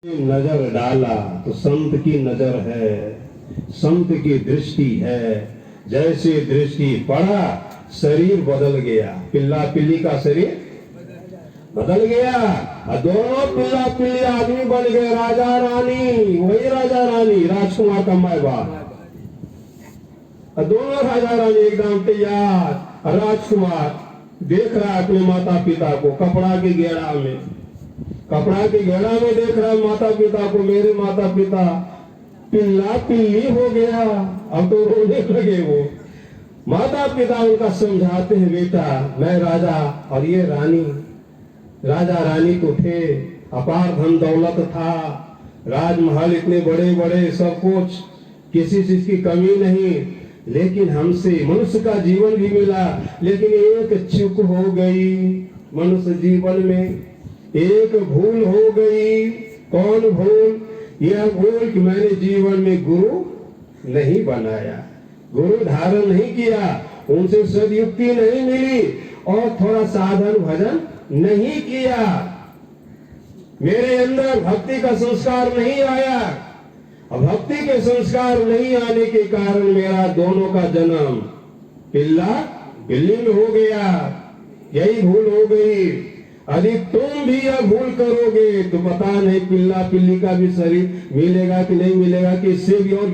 नजर डाला तो संत की नजर है, संत की दृष्टि है। जैसे दृष्टि पड़ा शरीर बदल गया, पिल्ला पिल्ली का शरीर बदल गया और दोनों पिल्ला पिल्ली आदमी बन गए राजा रानी। वही राजा रानी राजकुमार का माय बाप और दोनों राजा रानी एकदम तैयार। राजकुमार देख रहा है अपने माता पिता को कपड़ा के घेरा में, कपड़ा के घेरा में देख रहा है माता पिता को। मेरे माता पिता पिल्ला पिल्ली हो गया, अब तो रोने लगे वो। माता पिता उनका समझाते हैं, बेटा मैं राजा और ये रानी। राजा रानी तो थे, अपार धन दौलत था, राजमहल इतने बड़े बड़े, सब कुछ, किसी चीज की कमी नहीं। लेकिन हमसे मनुष्य का जीवन भी मिला, लेकिन एक चूक हो गई मनुष्य जीवन में, एक भूल हो गई। कौन भूल? यह भूल कि मैंने जीवन में गुरु नहीं बनाया, गुरु धारण नहीं किया, उनसे सदयुक्ति नहीं मिली और थोड़ा साधन भजन नहीं किया। मेरे अंदर भक्ति का संस्कार नहीं आया। अब भक्ति के संस्कार नहीं आने के कारण मेरा दोनों का जन्म पिल्ला पिल्ली में हो गया। यही भूल हो गई। यदि तुम भी यह भूल करोगे तो पता नहीं पिल्ला पिल्ली का भी शरीर मिलेगा कि नहीं मिलेगा, कि इससे भी और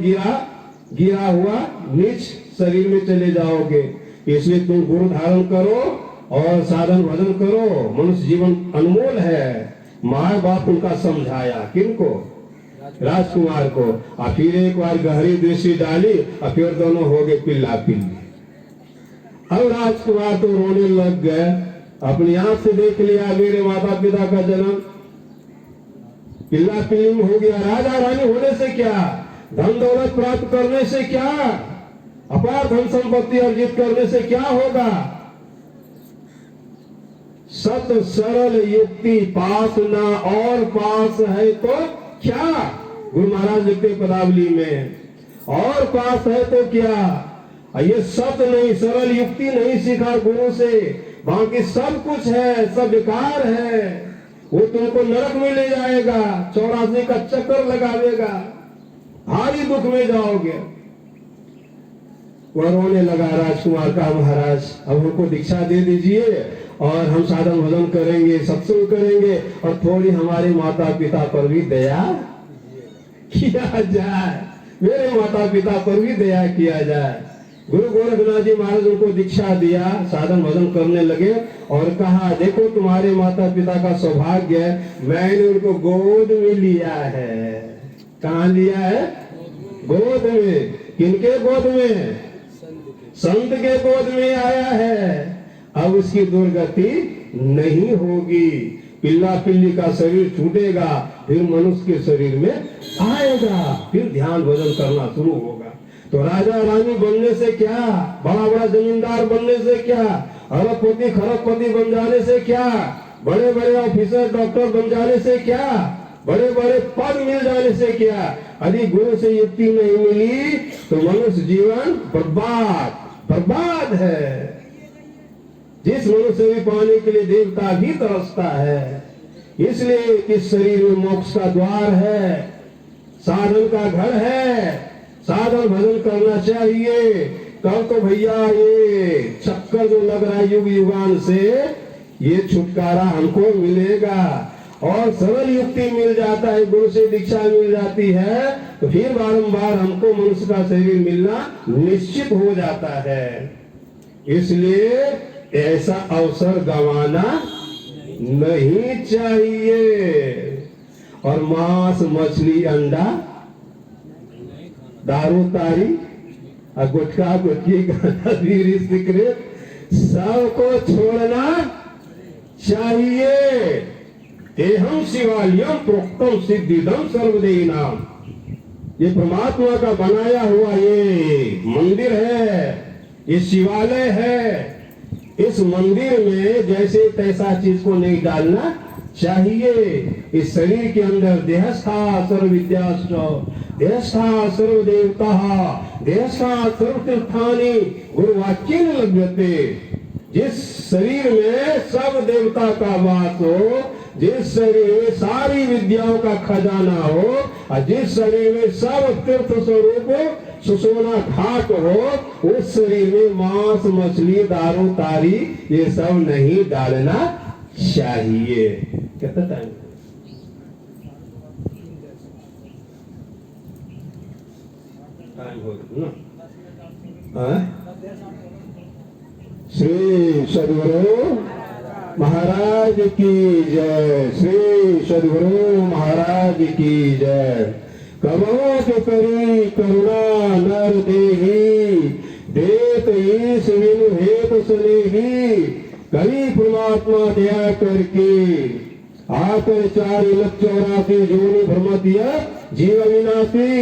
गिरा हुआ नीच शरीर में चले जाओगे। इसलिए तुम गुरु धारण करो और साधन भजन करो। मनुष्य जीवन अनमोल है। माँ बाप उनका समझाया, किनको? राजकुमार को। और फिर एक बार गहरी दृष्टि डाली और फिर दोनों हो गए पिल्ला पिल्ली। अब राजकुमार तो रोने लग गए, अपनी आंख से देख लिया मेरे माता पिता का जन्म पिल्ला पिल्ली में हो गया। राजा रानी होने से क्या, धन दौलत प्राप्त करने से क्या, अपार धन संपत्ति अर्जित करने से क्या होगा? सत सरल युक्ति पास ना और पास है तो क्या? गुरु महाराज लिखते पदावली में, और पास है तो क्या? ये सत नहीं, सरल युक्ति नहीं सीखा गुरु से, बाकी सब कुछ है, सब बेकार है। वो तुमको नरक में ले जाएगा, 84 का चक्कर लगावेगा, भारी दुख में जाओगे। वह रोने लगा राजकुमार का, महाराज अब हमको दीक्षा दे दीजिए और हम साधन भजन करेंगे, सत्संग करेंगे और थोड़ी हमारे माता पिता पर भी दया किया जाए, मेरे माता पिता पर भी दया किया जाए। गुरु गोरखनाथ जी महाराज उनको दीक्षा दिया, साधन भजन करने लगे और कहा, देखो तुम्हारे माता पिता का सौभाग्य है, मैंने उनको गोद में लिया है। कहाँ लिया है? गोद में। किनके गोद में? संत के गोद में आया है। अब उसकी दुर्गति नहीं होगी। पिल्ला पिल्ली का शरीर छूटेगा, फिर मनुष्य के शरीर में आएगा, फिर ध्यान भजन करना शुरू होगा। तो राजा रानी बनने से क्या, बड़ा बड़ा जमींदार बनने से क्या, अरबपति खरबपति बन जाने से क्या, बड़े बड़े ऑफिसर डॉक्टर बन जाने से क्या, बड़े बड़े पद मिल जाने से क्या, यदि गुरु से युक्ति नहीं मिली तो मनुष्य जीवन बर्बाद है। जिस मनुष्य भी पाने के लिए देवता भी तरसता है। इसलिए इस शरीर में मोक्ष का द्वार है, साधन का घर है, साधन भजन करना चाहिए। कल तो भैया ये चक्कर जो लग रहा है युग युगान से, ये छुटकारा हमको मिलेगा और सरल युक्ति मिल जाता है, गुरु से दीक्षा मिल जाती है तो फिर बारंबार हमको मनुष्य का शरीर मिलना निश्चित हो जाता है। इसलिए ऐसा अवसर गंवाना नहीं चाहिए। और मांस मछली अंडा दारू तारी और गुटखा गुटकी गांजा बीड़ी सिगरेट सबको छोड़ना चाहिए। एहम शिवालयम प्रोक्तम सिद्धिदम सर्वदेहिनाम। ये परमात्मा का बनाया हुआ ये मंदिर है, ये शिवालय है। इस मंदिर में जैसे तैसा चीज को नहीं डालना चाहिए। इस शरीर के अंदर देहस्था सर्व विद्याश्च, देहस्था सर्व देवता, देहस्था सर्व तीर्थानि गुरुवाक्येन लभ्यते। जिस शरीर में सब देवता का वास हो, जिस शरीर में सारी विद्याओं का खजाना हो और जिस शरीर में सब तीर्थ स्वरूप सुसोना घाट हो, उस शरीर में मांस मछली दारू तारी ये सब नहीं डालना चाहिए। कितना टाइम? टाइम हो गया ना? श्री सद्गुरु महाराज की जय, श्री सद्गुरु महाराज की जय। कमों के करी करुणा नर देही, देत ईश विनु हेतु सुनेही। कभी परमात्मा दया करके आकर 4,84,000 जोनि भ्रमतिया जीव विनाशी,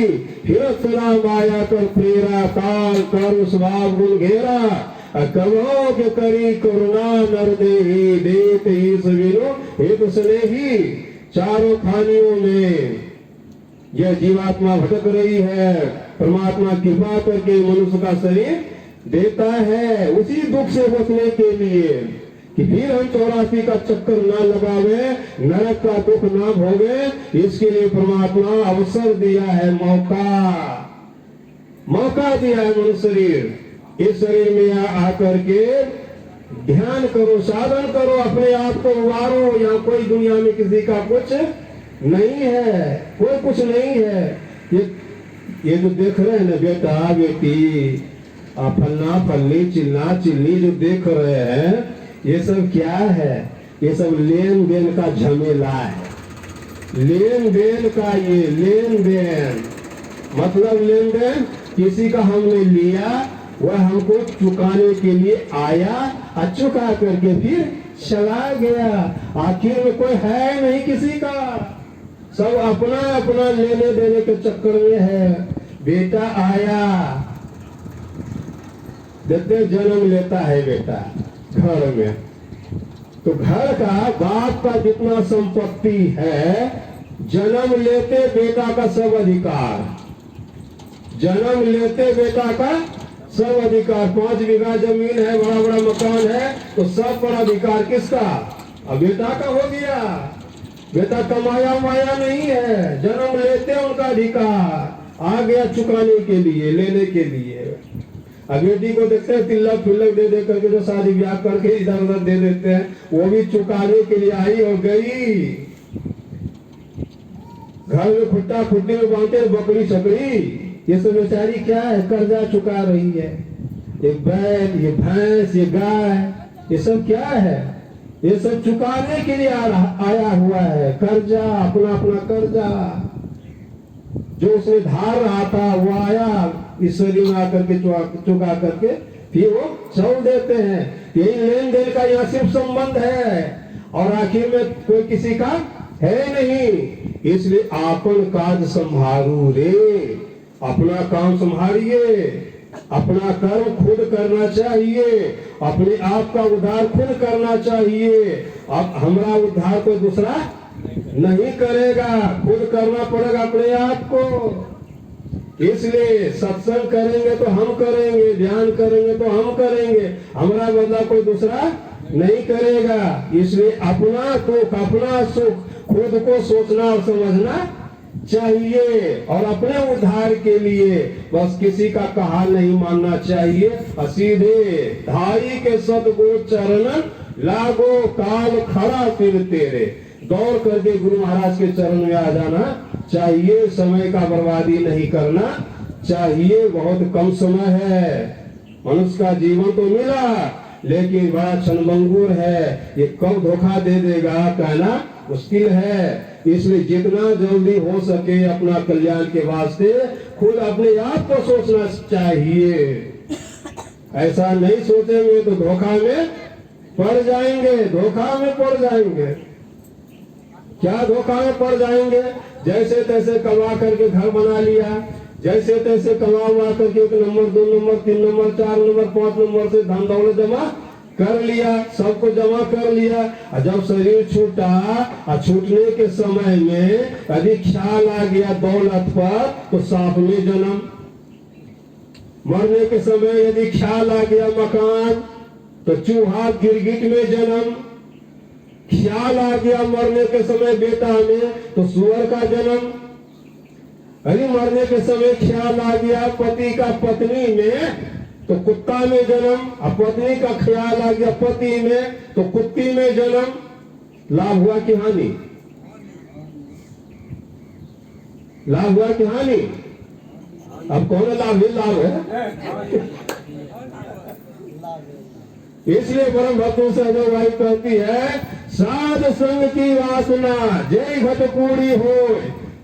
फिर सदा माया कर प्रेरा काल कर स्वभाव गुण घेरा। कमों के करी करुणा नर देही, देत ईश विनु हेतु सुनेही। चारों खानियों में यह जीवात्मा भटक रही है, परमात्मा कृपा करके मनुष्य का शरीर देता है उसी दुख से बचने के लिए कि फिर हम 84 का चक्कर ना लगावे, नरक का दुख ना भोगे। इसके लिए परमात्मा अवसर दिया है, मौका दिया है मनुष्य शरीर। इस शरीर में आकर के ध्यान करो, साधन करो, अपने आप को उबारो। यहाँ कोई दुनिया में किसी का कुछ नहीं है, कोई कुछ नहीं है। ये जो देख रहे हैं ना बेटा बेटी, फलना फलनी चिल्ला चिल्ली जो देख रहे हैं, ये सब क्या है? ये सब लेन देन का झमेला है। लेन देन का, ये लेन देन मतलब लेन देन, किसी का हमने लिया, वह हमको चुकाने के लिए आया और चुका करके फिर चला गया। आखिर में कोई है नहीं किसी का, सब अपना अपना लेने देने के चक्कर में है। बेटा आया, देते जन्म लेता है बेटा घर में, तो घर का बाप का जितना संपत्ति है, जन्म लेते बेटा का सब अधिकार, जन्म लेते बेटा का सब अधिकार। 5 बीघा जमीन है, बड़ा बड़ा मकान है, तो सब पर अधिकार किसका? अब बेटा का हो गया। बेटा कमाया माया नहीं है, जन्म लेते उनका अधिकार आ गया चुकाने के लिए, लेने के लिए। अब बेटी को देखते हैं तिलक फिलक दे करके जो शादी ब्याह करके इधर उधर दे देते हैं, वो भी चुकाने के लिए आई हो गई। घर में खुट्टा खुट्टी में बांधते बकरी छकड़ी, ये सब बेचारी क्या है? कर्जा चुका रही है। ये बैल, ये भैंस, ये गाय, ये सब क्या है? ये सब चुकाने के लिए आया हुआ है। कर्जा, अपना अपना कर्जा जो उसने धार रहा था, वो आया ईश्वरी में आकर के चुका करके फिर वो चल देते हैं। यही लेन देन का यहाँ सिर्फ संबंध है, और आखिर में कोई किसी का है नहीं। इसलिए आपन काज संभारू रे, अपना काम संभालिए, अपना कर्म खुद करना चाहिए, अपने आप का उद्धार खुद करना चाहिए। अब हमारा उद्धार कोई दूसरा नहीं करेगा, खुद करना पड़ेगा अपने आप को। इसलिए सत्संग करेंगे तो हम करेंगे, ध्यान करेंगे तो हम करेंगे, हमारा बदला कोई दूसरा नहीं करेगा। इसलिए अपना दुख, अपना सुख खुद को सोचना और समझना चाहिए, और अपने उद्धार के लिए बस किसी का कहा नहीं मानना चाहिए। सीधे धाई के सदगुरु चरण लागो, काल खड़ा फिर तेरे। दौड़ करके गुरु महाराज के चरण में आ जाना चाहिए, समय का बर्बादी नहीं करना चाहिए। बहुत कम समय है, मनुष्य का जीवन तो मिला लेकिन बड़ा क्षणभंगुर है, ये कब धोखा दे देगा कहना मुश्किल है। इसलिए जितना जल्दी हो सके अपना कल्याण के वास्ते खुद अपने आप को सोचना चाहिए। ऐसा नहीं सोचेंगे तो धोखा में पड़ जाएंगे, धोखा में पड़ जाएंगे। क्या धोखा में पड़ जाएंगे? जैसे तैसे कमा करके घर बना लिया, जैसे तैसे कमा हुआ करके 1 number 2 number 3 number 4 number 5 number से धन दौलत जमा कर लिया, सबको जमा कर लिया। और जब शरीर छूटा और छूटने के समय में यदि ख्याल आ गया दौलत पर तो सांप में जन्म, मरने के समय यदि ख्याल आ गया मकान तो चूहा गिरगिट में जन्म, ख्याल आ गया मरने के समय बेटा में तो सुअर का जन्म, अरे मरने के समय ख्याल आ गया पति का पत्नी में तो कुत्ता में जन्म, अब पत्नी का ख्याल आ गया पति में तो कुत्ती में जन्म। लाभ हुआ कि हानि? लाभ हुआ कि हानि? अब कौन लाभ ही लाभ है। इसलिए परम भक्तों से जो भाई कहती है साध संग की वासना जय घटपूरी हो,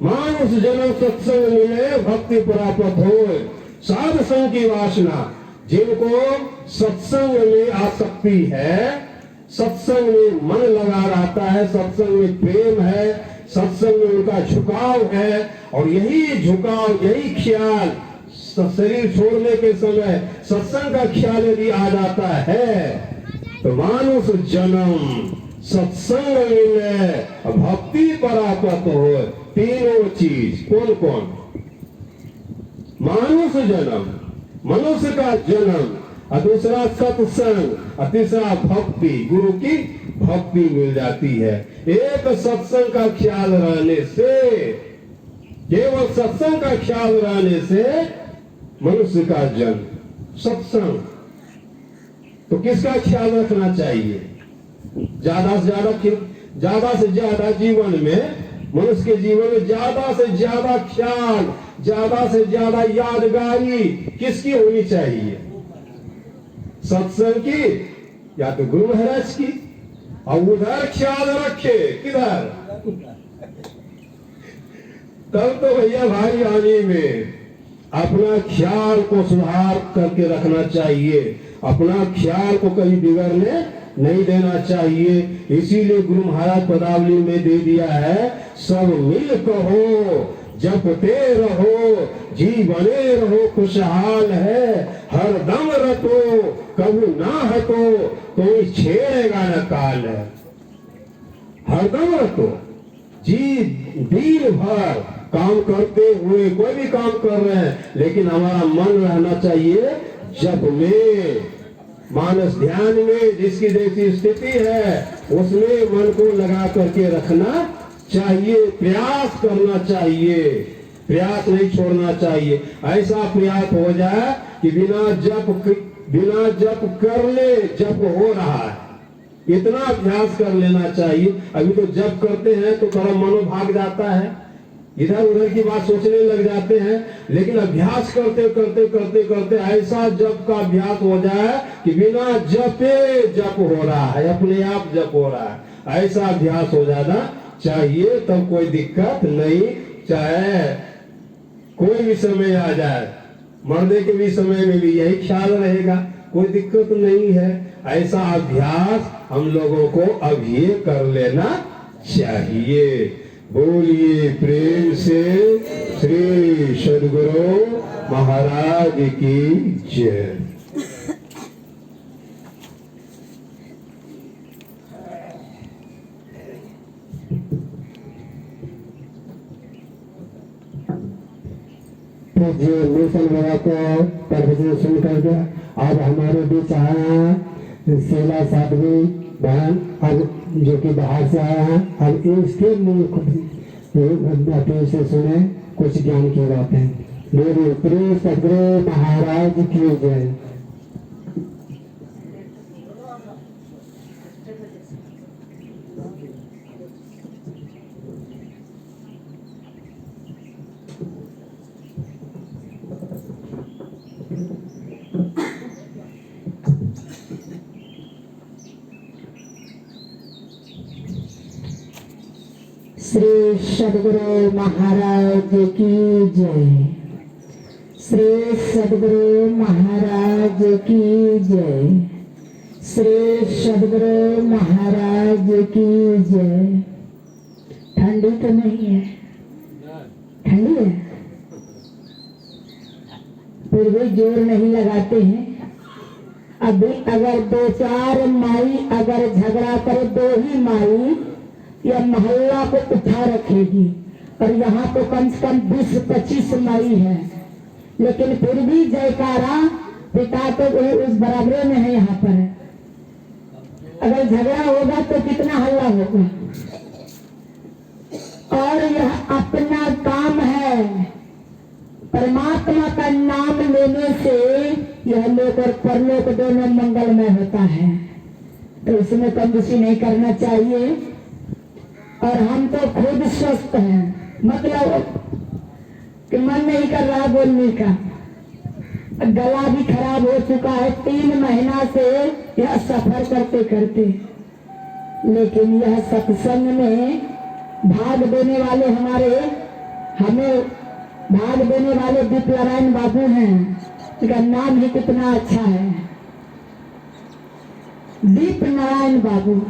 मानुष जन्म सत्संग मिले भक्ति प्राप्त हो। साध संग की वासना, जिनको सत्संग में आसक्ति है, सत्संग में मन लगा रहता है, सत्संग में प्रेम है, सत्संग में उनका झुकाव है, और यही झुकाव यही ख्याल शरीर छोड़ने के समय सत्संग का ख्याल यदि आ जाता है तो मानुष जन्म सत्संग में भक्ति परापत हो। तीनों चीज कौन कौन? मानुष जन्म, मनुष्य का जन्म, और दूसरा सत्संग, और तीसरा भक्ति, गुरु की भक्ति मिल जाती है। एक सत्संग का ख्याल रहने से, केवल सत्संग का ख्याल रहने से मनुष्य का जन्म। सत्संग तो किसका ख्याल रखना चाहिए? ज्यादा से ज्यादा जीवन में, मनुष्य के जीवन में ज्यादा से ज्यादा ख्याल, ज्यादा से ज्यादा यादगारी किसकी होनी चाहिए? सत्संग की या तो गुरु महाराज की। और उधर ख्याल रखे किधर? तब तो भैया भाई आने में अपना ख्याल को सुधार करके रखना चाहिए, अपना ख्याल को कहीं बिगड़ने नहीं देना चाहिए। इसीलिए गुरु महाराज पदावली में दे दिया है, सब मिल कहो जपते रहो, जीवने रहो खुशहाल है, हर दम रटो कभी ना हटो, कोई छेड़ेगा न काल है। हर दम रटो, जी दिन भर काम करते हुए, कोई भी काम कर रहे हैं, लेकिन हमारा मन रहना चाहिए जप में, मानस ध्यान में, जिसकी जैसी स्थिति है उसमें मन को लगा करके रखना चाहिए, प्रयास करना चाहिए, प्रयास नहीं छोड़ना चाहिए। ऐसा प्रयास हो जाए कि बिना जप कर ले जप हो रहा है, इतना अभ्यास कर लेना चाहिए। अभी तो जप करते हैं तो थोड़ा मनो भाग जाता है, इधर उधर की बात सोचने लग जाते हैं, लेकिन अभ्यास करते करते करते करते ऐसा जप का अभ्यास हो जाए कि बिना जपे जप हो रहा है, अपने आप जप हो रहा है। ऐसा अभ्यास हो जाना चाहिए, तब कोई दिक्कत नहीं। चाहे कोई भी समय आ जाए, मरने के भी समय में भी यही ख्याल रहेगा, कोई दिक्कत नहीं है। ऐसा अभ्यास हम लोगों को अभी कर लेना चाहिए। बोलिए प्रेम से श्री सद्गुरु महाराज की जय। जो मिशन बाबा को प्रवचन सुन करके अब हमारे बीच आए हैं सेला साधवी बहन, अब जो कि बाहर से आए हैं, अब इसके मुख से सुने कुछ ज्ञान की बातें। मेरे प्रिय सद्गुरु महाराज की जय। श्री सद्गुरु महाराज की जय। श्री सद्गुरु महाराज की जय। श्री सद्गुरु महाराज की जय। ठंडी तो नहीं है? ठंडी है, फिर भी जोर नहीं लगाते हैं। अभी अगर दो चार माई अगर झगड़ा करे, दो ही माई या मोहल्ला को उठा रखेगी, और यहाँ तो कम से कम 20-25 माई है, लेकिन फिर भी जयकारा पिता तो उस बराबरे में है। यहाँ पर अगर झगड़ा होगा तो कितना हल्ला होगा। और यह अपना काम है, परमात्मा का नाम लेने से यह लोक और परलोक दोनों मंगलमय होता है, तो इसमें कंजूसी नहीं करना चाहिए। और हम तो खुद स्वस्थ हैं, मतलब कि मन नहीं कर रहा बोलने का, गला भी खराब हो चुका है 3 महीना से यह सफर करते करते। लेकिन यह सत्संग में भाग देने वाले हमें भाग देने वाले दीप नारायण बाबू हैं, इनका नाम ही कितना अच्छा है, दीप नारायण बाबू।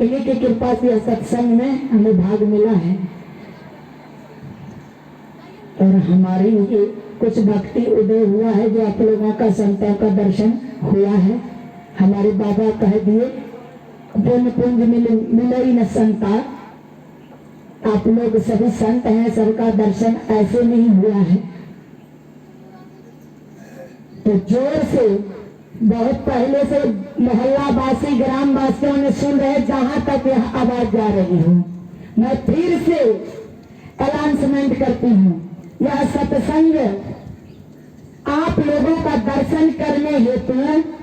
इन्हीं की कृपा से यह सत्संग में हमें भाग मिला है। और हमारी ये कुछ भक्ति उदय हुआ है, जो आप लोगों का संतों का दर्शन हुआ है। हमारे बाबा कह दिए पुण्य पुंज मिले ही न संता। आप लोग सभी संत हैं, सबका दर्शन ऐसे नहीं हुआ है। तो जोर से बहुत पहले से मोहल्ला वासी ग्राम वासियों ने सुन रहे, जहां तक यह आवाज जा रही हो। मैं फिर से अनाउंसमेंट करती हूँ, यह सत्संग आप लोगों का दर्शन करने हेतु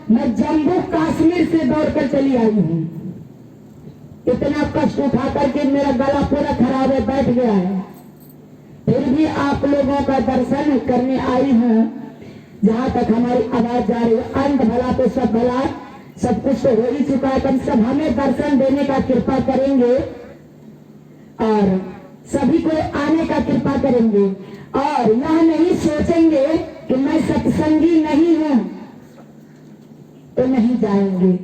मैं जम्मू कश्मीर से दौड़कर चली आई हूँ। इतना कष्ट उठा करके मेरा गला पूरा खराब है, बैठ गया है, फिर भी आप लोगों का दर्शन करने आई हूँ। जहां तक हमारी आवाज जा रही है, अंत भला तो सब भला, सब कुछ तो हो ही चुका है, कम से कम हमें दर्शन देने का कृपा करेंगे और सभी को आने का कृपा करेंगे। और यह नहीं सोचेंगे कि मैं सत्संगी नहीं हूं तो नहीं जाएंगे।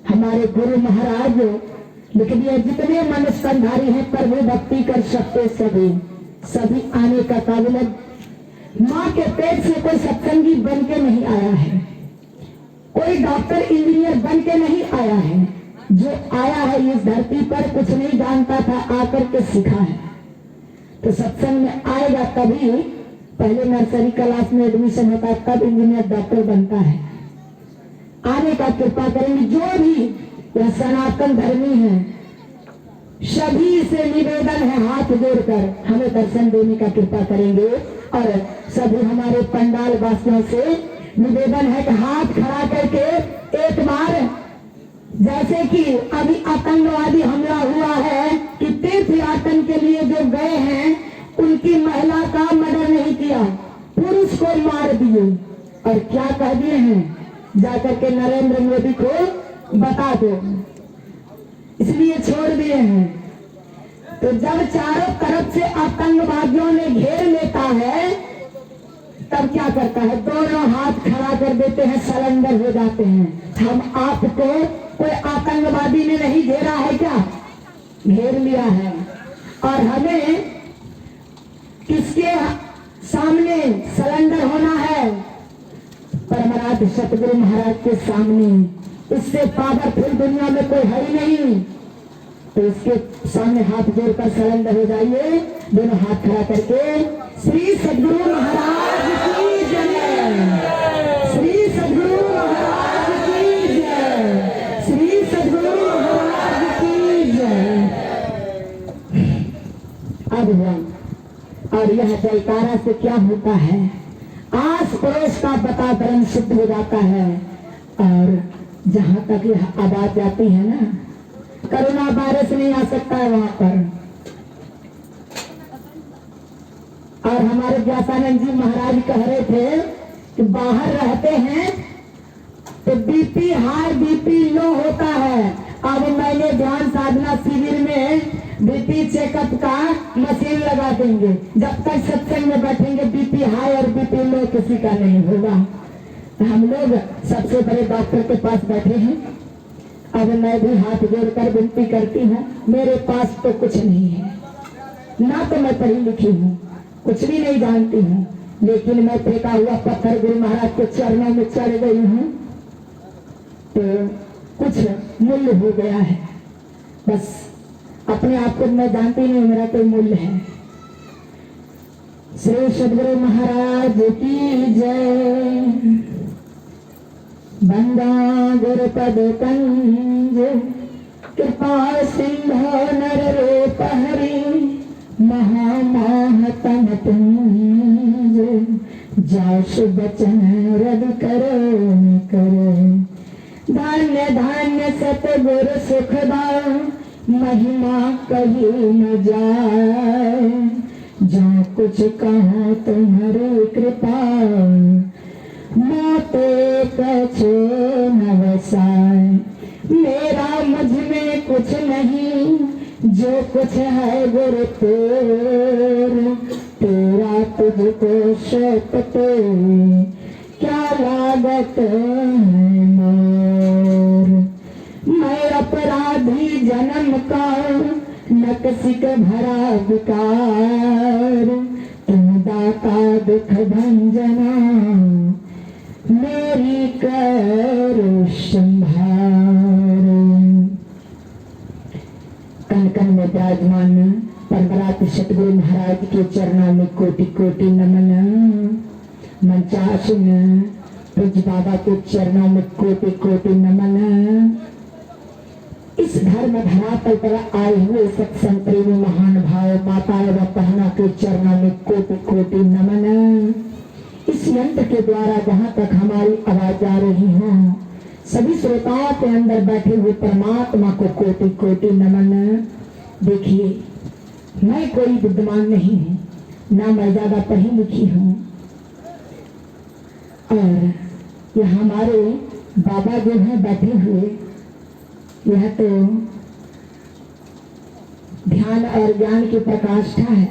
हमारे गुरु महाराज लिख दिए, जितने मनुष्य संधारी हैं प्रभु भक्ति कर सकते सभी आने का काबिल। माँ के पेट से कोई सत्संगी बन के नहीं आया है, कोई डॉक्टर इंजीनियर बन के नहीं आया है। जो आया है इस धरती पर कुछ नहीं जानता था, आकर के सीखा है। तो सत्संग में आएगा तभी, पहले नर्सरी क्लास में एडमिशन होता है, तब इंजीनियर डॉक्टर बनता है। आने का कृपा करेंगे। जो भी यह सनातन धर्मी है, सभी से निवेदन है, हाथ जोड़कर हमें दर्शन देने का कृपा करेंगे। और सभी हमारे पंडाल वासियों से निवेदन है कि हाथ खड़ा करके एक बार, जैसे कि अभी आतंकवादी हमला हुआ है कि तीर्थ यात्रा के लिए जो गए हैं, उनकी महिला का मर्डर नहीं किया, पुरुष को मार दिए। और क्या कह दिए हैं, जाकर के नरेंद्र मोदी को बता दो, इसलिए छोड़ दिए हैं। तो जब चारों तरफ से आतंकवादियों ने घेर लेता है, तब क्या करता है, दोनों हाथ खड़ा कर देते हैं, सरेंडर हो जाते हैं। हम आपको कोई आतंकवादी ने नहीं घेरा है क्या? घेर लिया है। और हमें किसके सामने सरेंडर होना है? परमराज सतगुरु महाराज के सामने। इससे पावरफुल दुनिया में कोई है ही नहीं। तो इसके सामने हाथ जोड़कर सरेंडर हो जाइए, दोनों हाथ खड़ा करके। श्री सतगुरु महाराज की जय, श्री सतगुरु महाराज की जय, श्री सतगुरु महाराज की जय। अब और यह जयकारा से क्या होता है, आस पड़ोस का वातावरण शुद्ध हो जाता है। और जहां तक यह आवाज जाती है ना, कोरोना वायरस नहीं आ सकता है वहां पर। और हमारे व्यासानंद जी महाराज कह रहे थे कि बाहर रहते हैं तो बीपी हाई बीपी लो होता है। अब मैंने ध्यान साधना शिविर में बीपी चेकअप का मशीन लगा देंगे। जब तक सत्संग में बैठेंगे बीपी हाई और बीपी लो किसी का नहीं होगा। हम लोग सबसे बड़े डॉक्टर के पास बैठे हैं। अब मैं भी हाथ जोड़कर विनती करती हूँ, मेरे पास तो कुछ नहीं है, ना तो मैं पढ़ी लिखी हूँ, कुछ भी नहीं जानती हूँ, लेकिन मैं फेंका हुआ पत्थर गुरु महाराज के चरणों में चढ़ गई हूँ, तो कुछ मूल्य हो गया है। बस अपने आप को मैं जानती नहीं मेरा कोई मूल्य है। श्री सतगुरु महाराज की जय। बंदा गुरुपद कंज कृपा सिंधो नर रूप हरि महामाहतम पुंज जाश बचन रवि करो धान्य धान्य सतगुरु सुखदा महिमा कही न जाए जो कुछ कहो तुम्हारी कृपा मोते कछो न वसाए मेरा मुझ में कुछ नहीं जो कुछ है गुरु तेरा तुझको सौंपते क्या लागत है मोर मैं अपराधी जन्म का नकसिक भरा विकार तुम दाता दुख भंजना मेरी करो संभार। कन कन में विराजमान परमरात सतगुरु महाराज के चरणों में कोटि कोटि नमन। मंचासन पूज्य बाबा के चरणों में कोटि कोटि नमन। इस धर्म धरातल पर आए हुए सत्संग प्रेमी महान भाव माता एवं बहनों के चरणों में कोटि कोटि नमन। इस यंत्र के द्वारा जहाँ तक हमारी आवाज जा रही हो सभी श्रोताओं के अंदर बैठे हुए परमात्मा को कोटि कोटि नमन। देखिए मैं कोई विद्वान नहीं हूँ, ना मैं ज्यादा पढ़ी लिखी हूँ, और यह हमारे बाबा जो हैं बैठे हुए यह तो ध्यान और ज्ञान की प्रकाष्ठा है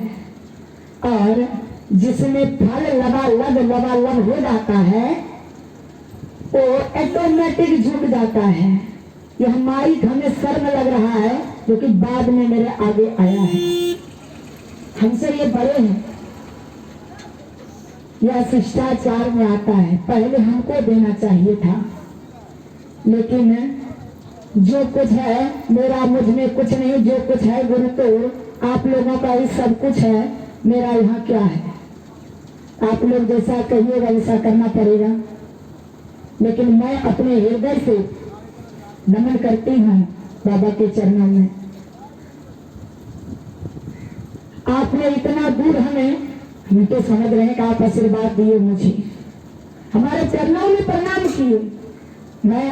और जिसमें फल लबालब हो जाता है वो ऑटोमेटिक झुक जाता है। यह माइक हमें शर्म लग रहा है जो कि बाद में मेरे आगे आया है, हमसे ये बड़े हैं, यह शिष्टाचार में आता है, पहले हमको देना चाहिए था। लेकिन जो कुछ है मेरा मुझ में कुछ नहीं, जो कुछ है गुरु तो आप लोगों का ही सब कुछ है, मेरा यहाँ क्या है। आप लोग जैसा कहिएगा वैसा करना पड़ेगा, लेकिन मैं अपने हृदय से नमन करती हूँ बाबा के चरणों में। आपने इतना दूर हम तो समझ रहे हैं कि आप आशीर्वाद दिए मुझे, हमारे चरणों में प्रणाम किए। मैं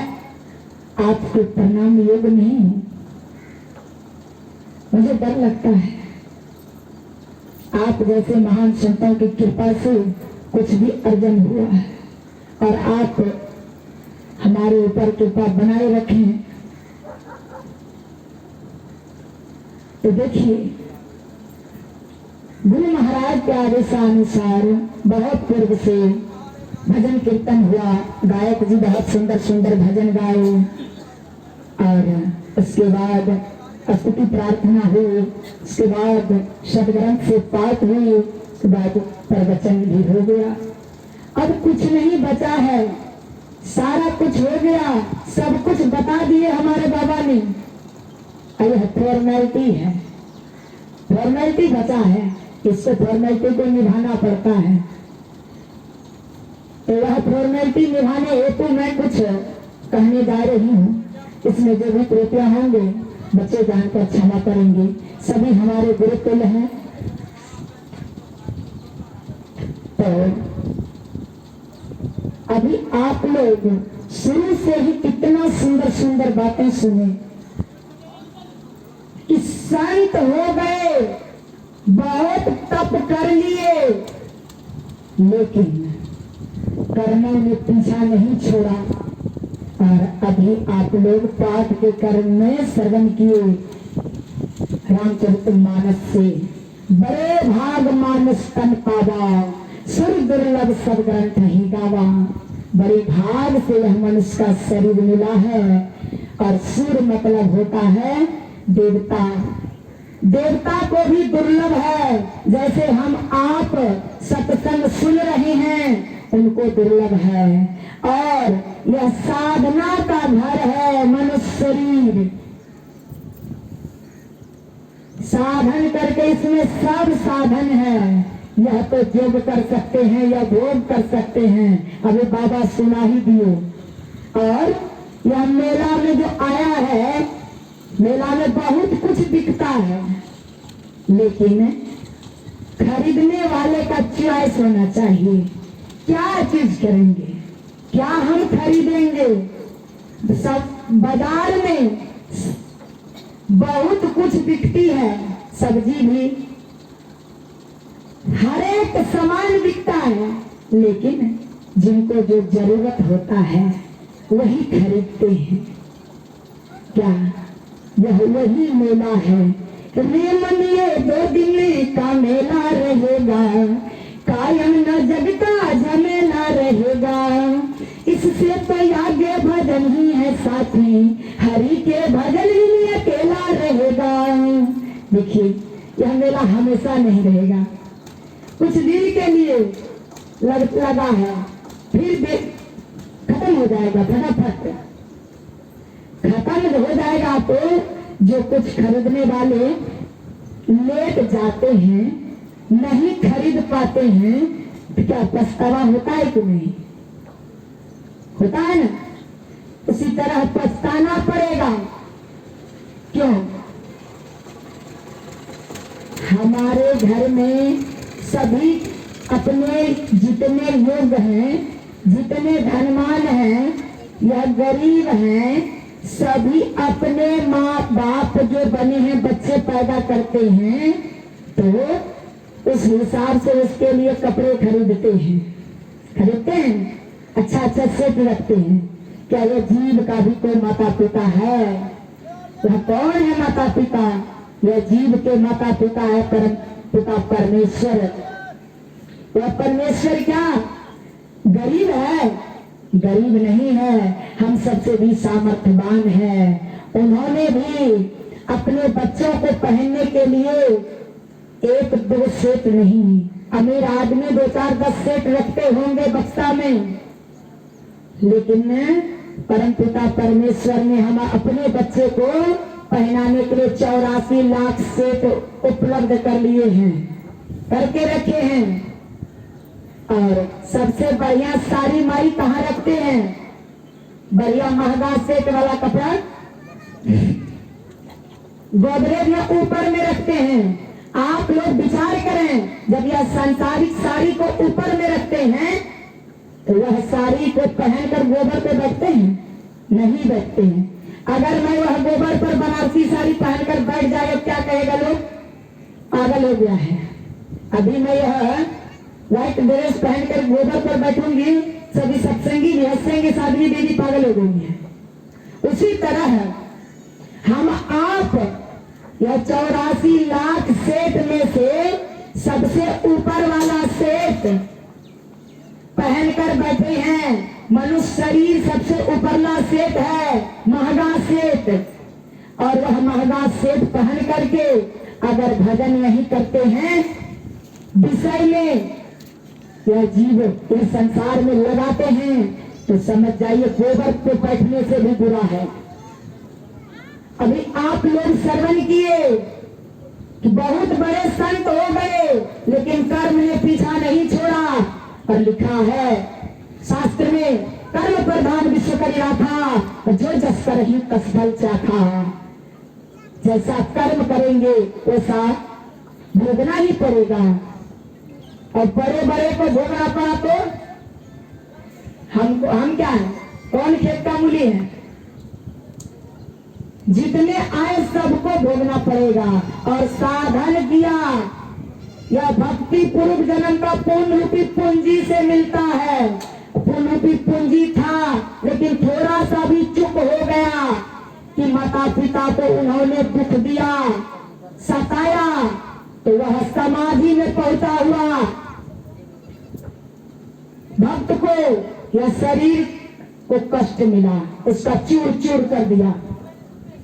आपको प्रणाम योग्य नहीं हूँ, मुझे डर लगता है। आप जैसे महान संतों की कृपा से कुछ भी अर्जन हुआ है और आप हमारे ऊपर कृपा बनाए रखें। तो देखिए गुरु महाराज के आदेशानुसार बहुत पूर्व से भजन कीर्तन हुआ, गायक जी बहुत सुंदर सुंदर भजन गाए और उसके बाद स्तुति प्रार्थना हुई, उसके बाद सदग्रंथ से पाठ हुई, उसके बाद प्रवचन भी हो गया। अब कुछ नहीं बचा है, सारा कुछ हो गया, सब कुछ बता दिए हमारे बाबा ने। यह फॉर्मेलिटी है, फॉर्मेलिटी बचा है, इससे फॉर्मेलिटी को निभाना पड़ता है। तो वह फॉर्मेलिटी निभाने हेतु मैं कुछ कहने जा रही हूँ, इसमें जो भी त्रुटियां होंगे बच्चे जानकर क्षमा करेंगे, सभी हमारे गुरुकुल हैं। तो अभी आप लोग शुरू से ही कितना सुंदर सुंदर बातें सुने कि संत हो गए, बहुत तप कर लिए, लेकिन कर्मों ने पीछा नहीं छोड़ा। और अभी आप लोग पाठ के कर्म में श्रवण किए रामचरितमानस से, बड़े भाग मानस तन पावा, सुर दुर्लभ सब ग्रंथ ही गावा। बड़े भाग से यह मनुष्य का शरीर मिला है और सुर मतलब होता है देवता, देवता को भी दुर्लभ है। जैसे हम आप सत्संग सुन रहे हैं उनको दुर्लभ है, और यह साधना का घर है मनुष्य शरीर। साधन करके इसमें सब साधन है, यह तो योग कर सकते हैं या भोग कर सकते हैं। अभी बाबा सुना ही दिए और यह मेला में जो आया है, मेला में बहुत कुछ बिकता है, लेकिन खरीदने वाले का चॉइस होना चाहिए। क्या चीज करेंगे, क्या हम खरीदेंगे। सब बाजार में बहुत कुछ बिकती है, सब्जी भी, हर एक सामान बिकता है, लेकिन जिनको जो जरूरत होता है वही खरीदते हैं। क्या यह वही मेला है? रे मनिए 2 दिन का मेला रहेगा, कायम न जग का झमेला रहेगा। इससे तो आगे भजन ही है साथी, हरि के भजन ही अकेला रहेगा। देखिए, यह मेला हमेशा नहीं रहेगा, कुछ दिन के लिए लगा है, फिर खत्म हो जाएगा। फटाफट खत्म हो जाएगा तो जो कुछ खरीदने वाले लेट जाते हैं, नहीं खरीद पाते हैं, तो क्या पछतावा होता है कि नहीं? होता है ना। उसी तरह पछताना पड़ेगा। क्यों? हमारे घर में सभी अपने जितने लोग हैं, जितने धनवान हैं या गरीब हैं, सभी अपने माँ बाप जो बने हैं बच्चे पैदा करते हैं, तो उस हिसाब से उसके लिए कपड़े खरीदते हैं, अच्छा अच्छा सेट रखते हैं। क्या ये जीव का भी कोई माता पिता है? वह कौन है माता पिता? यह जीव के माता पिता है परम पिता परमेश्वर। वह परमेश्वर क्या गरीब है? गरीब नहीं है, हम सबसे भी सामर्थ्यवान है। उन्होंने भी अपने बच्चों को पहनने के लिए 1-2 सेट नहीं, अमीर आदमी 2-4-10 सेट रखते होंगे बक्सा में, लेकिन परम पिता परमेश्वर ने हम अपने बच्चे को पहनाने के लिए 84 लाख सेट उपलब्ध कर लिए हैं, करके रखे हैं। और सबसे बढ़िया साड़ी माई कहाँ रखते हैं? बढ़िया महंगा सेट वाला कपड़ा गोदरेज में ऊपर में रखते हैं। आप लोग विचार करें, जब यह सांसारिक साड़ी को ऊपर में रखते हैं तो वह साड़ी को पहनकर गोबर पे बैठते हैं? नहीं बैठते हैं। अगर मैं वह गोबर पर बनारसी साड़ी पहनकर बैठ जाए, क्या कहेगा लोग? पागल हो गया है। अभी मैं यह व्हाइट ड्रेस पहनकर गोबर पर बैठूंगी, सभी सत्संगी भी हंसेंगे, साध्वी देवी पागल हो गई है। उसी तरह हम आप यह 84 लाख सेट में से सबसे ऊपर वाला सेट पहनकर बैठे हैं। मनुष्य शरीर सबसे ऊपरला सेट है, महंगा सेट, और वह महंगा सेट पहन करके अगर भजन नहीं करते हैं, विषय में यह जीव इस संसार में लगाते हैं, तो समझ जाइए गोबर पे बैठने से भी बुरा है। अभी आप लोग श्रवण किए कि बहुत बड़े संत हो गए, लेकिन कर्म ने पीछा नहीं छोड़ा। और लिखा है शास्त्र में, कर्म प्रधान विश्व करिया था, जो जस कर ही तस फल चाखा। जैसा कर्म करेंगे वैसा भोगना ही पड़ेगा, और बड़े बड़े को भोगना पड़ा तो हम क्या है? कौन खेत का मूली है? जितने आए सबको भोगना पड़ेगा। और साधन किया, यह भक्ति पूर्व जन्म का पुण्य रूपी पूंजी से मिलता है। पुण्य रूपी पूंजी था, लेकिन थोड़ा सा भी चुप हो गया कि माता पिता को उन्होंने दुख दिया, सताया, तो वह समाधि में पहुंचा हुआ भक्त को यह शरीर को कष्ट मिला, उसका चूर चूर कर दिया।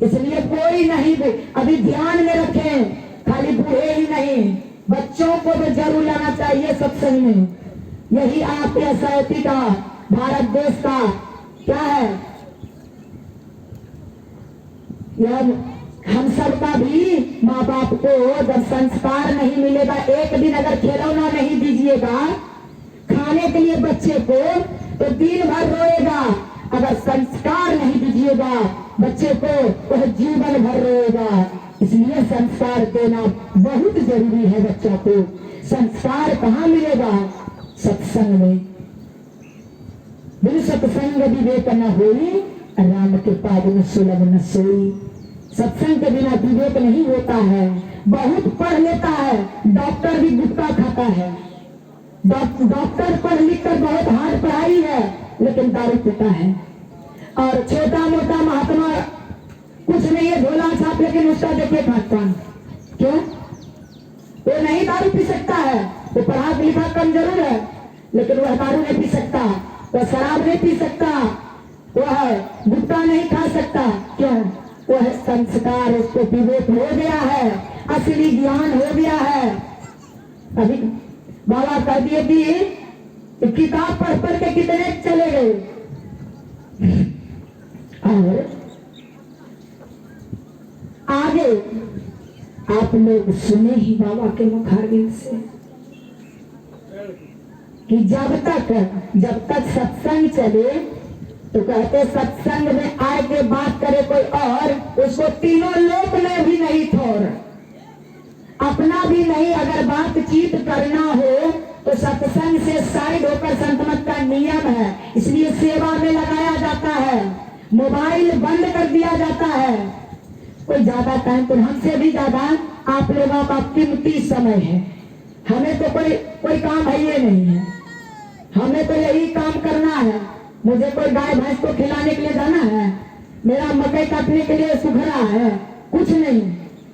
इसलिए कोई नहीं, अभी ध्यान में रखें, खाली बूढ़े ही नहीं, बच्चों को भी जरूर लाना चाहिए सत्संग में। यही आपके साहित्य का, भारत देश का क्या है, यह हम सबका भी माँ बाप को जब संस्कार नहीं मिलेगा, एक दिन अगर खिलौना नहीं दीजिएगा खाने के लिए बच्चे को, तो दिन भर रोएगा। अगर संस्कार नहीं दीजिएगा बच्चे को, वह जीवन भर रोएगा। इसलिए संस्कार देना बहुत जरूरी है बच्चों को। संस्कार कहाँ मिलेगा? सत्संग में। बिन सत्संग विवेक न होई, राम के पाद में सुलभ न सोई। सत्संग के बिना विवेक नहीं होता है। बहुत पढ़ लेता है, डॉक्टर भी गुटखा खाता है। डॉक्टर पढ़ लिख कर बहुत हार्ड पढ़ाई है, लेकिन दारू पीता है। और छोटा मोटा महात्मा कुछ नहीं है, झोला छाप, लेकिन उसका देखिए खान। क्यों? वो नहीं दारू पी सकता है, वो पढ़ा लिखा कम जरूर है, लेकिन वह दारू नहीं पी सकता, वह शराब नहीं पी सकता, वह गुटखा नहीं खा सकता। क्यों? वह संस्कार, उसको विवेक हो गया है, असली ज्ञान हो गया है। अभी बाबा कह दिए कि किताब पढ़ पढ़ के कितने चले गए। और आगे आप लोग सुने ही बाबा के मुखारबिंद से कि जब तक सत्संग चले, तो कहते सत्संग में आए के बात करे कोई और, उसको तीनों लोक में भी नहीं छोड़, अपना भी नहीं। अगर बातचीत करना हो तो सत्संग से साइड होकर संतमत का नियम है, इसलिए सेवा में लगाया जाता है, मोबाइल बंद कर दिया जाता है। कोई ज्यादा टाइम तो हमसे भी ज्यादा आप लोगों का कीमती समय है। हमें तो कोई काम है ये नहीं है, हमें तो यही काम करना है। मुझे कोई गाय भैंस को खिलाने के लिए जाना है, मेरा मकई काटने के लिए सुखरा है, कुछ नहीं,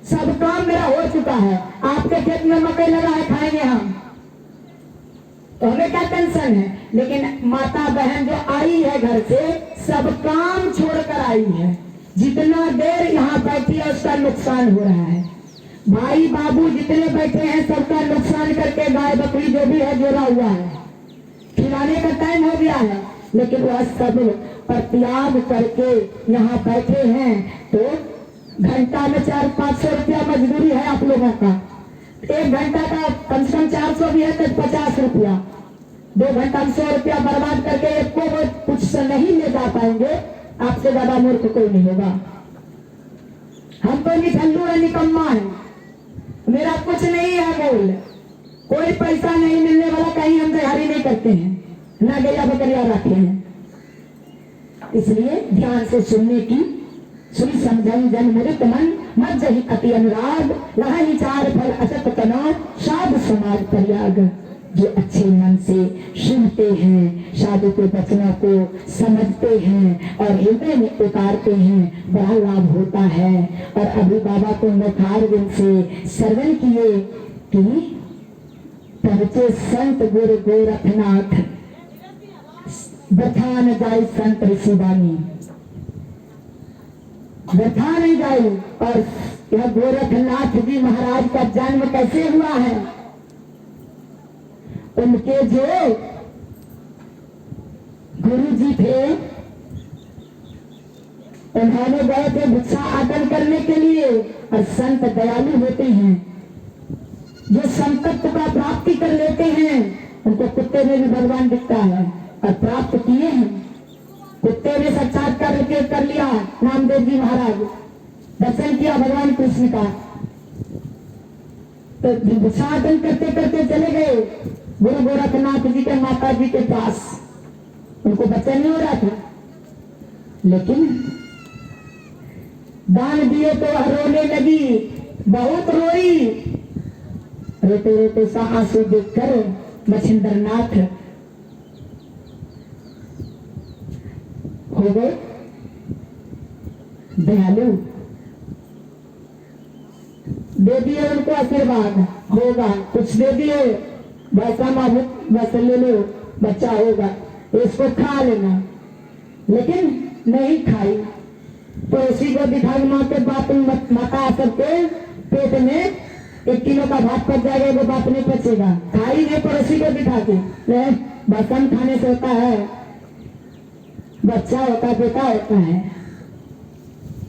सब काम मेरा हो चुका है। आपके खेत में मकई लगा है, खाएंगे हम, तो हमें क्या टेंशन है। लेकिन माता बहन जो आई है घर से, सब काम छोड़कर आई है। जितना देर यहाँ बैठी है उसका नुकसान हो रहा है। भाई बाबू जितने बैठे हैं सबका नुकसान करके गाय बकरी जो भी है जोड़ा हुआ है, खिलाने का टाइम हो गया है, लेकिन वह सब त्याग करके यहाँ बैठे हैं। तो घंटा में 400-500 रुपया मजदूरी है आप लोगों का। 1 घंटा का कम से कम 400 भी है तो 50 रुपया, 2 घंटा में 100 रुपया बर्बाद करके एक को कुछ से नहीं ले जा पाएंगे। आपसे ज्यादा मूर्ख कोई नहीं होगा। हम तो निठल्लू है, निकम्मा है, मेरा कुछ नहीं है बोल, कोई पैसा नहीं मिलने वाला, कहीं हम तैयारी नहीं करते हैं, ना गया बकरिया रखे हैं। इसलिए ध्यान से सुनने की, सुनी समझन जन मुदित मन, मत जही अति अनुराग, लहाई चार फल असत तनाव, साध समाज परियाग। जो अच्छे मन से सुनते हैं, साधु के वचनों को समझते हैं और हृदय में उतारते हैं, बड़ा लाभ होता है। और अभी बाबा को मुखारबिंद से श्रवण किए कि पहुंचे संत गुरु गोरखनाथ, व्यथा न जाई संत ऋषिवाणी, व्यथा नहीं जाई। और यह गोरखनाथ जी महाराज का जन्म कैसे हुआ है? उनके जो गुरु जी थे, उन्होंने गए थे भिक्षा आदन करने के लिए। और संत दयालु होते हैं, जो संतत्व का प्राप्ति कर लेते हैं, उनको कुत्ते में भी भगवान दिखता है और प्राप्त किए हैं। कुत्ते ने साक्षात्कार कर लिया नामदेव जी महाराज, दर्शन किया भगवान कृष्ण का। तो भिक्षाटन करते करते चले गए गुरु गोरखनाथ जी के माता जी के पास। उनको बच्चा नहीं हो रहा था, लेकिन दान दिए तो रोने लगी, बहुत रोई। रोते रोते सा आंसू देखकर मछिंद्र नाथ हो गए दयालु, दे दिए उनको आशीर्वाद, होगा कुछ दे दिए, वैसा माबूद वैसे ले लो, बच्चा होगा, इसको खा लेना। लेकिन नहीं खाई, पड़ोसी को दिखा माँ के बात माता सबके पेट में 1 किलो का भात पच जाएगा, वो बात नहीं पचेगा। खाई नहीं, पड़ोसी को दिखा के बर्तन खाने से होता है, बच्चा होता है, बेटा होता है,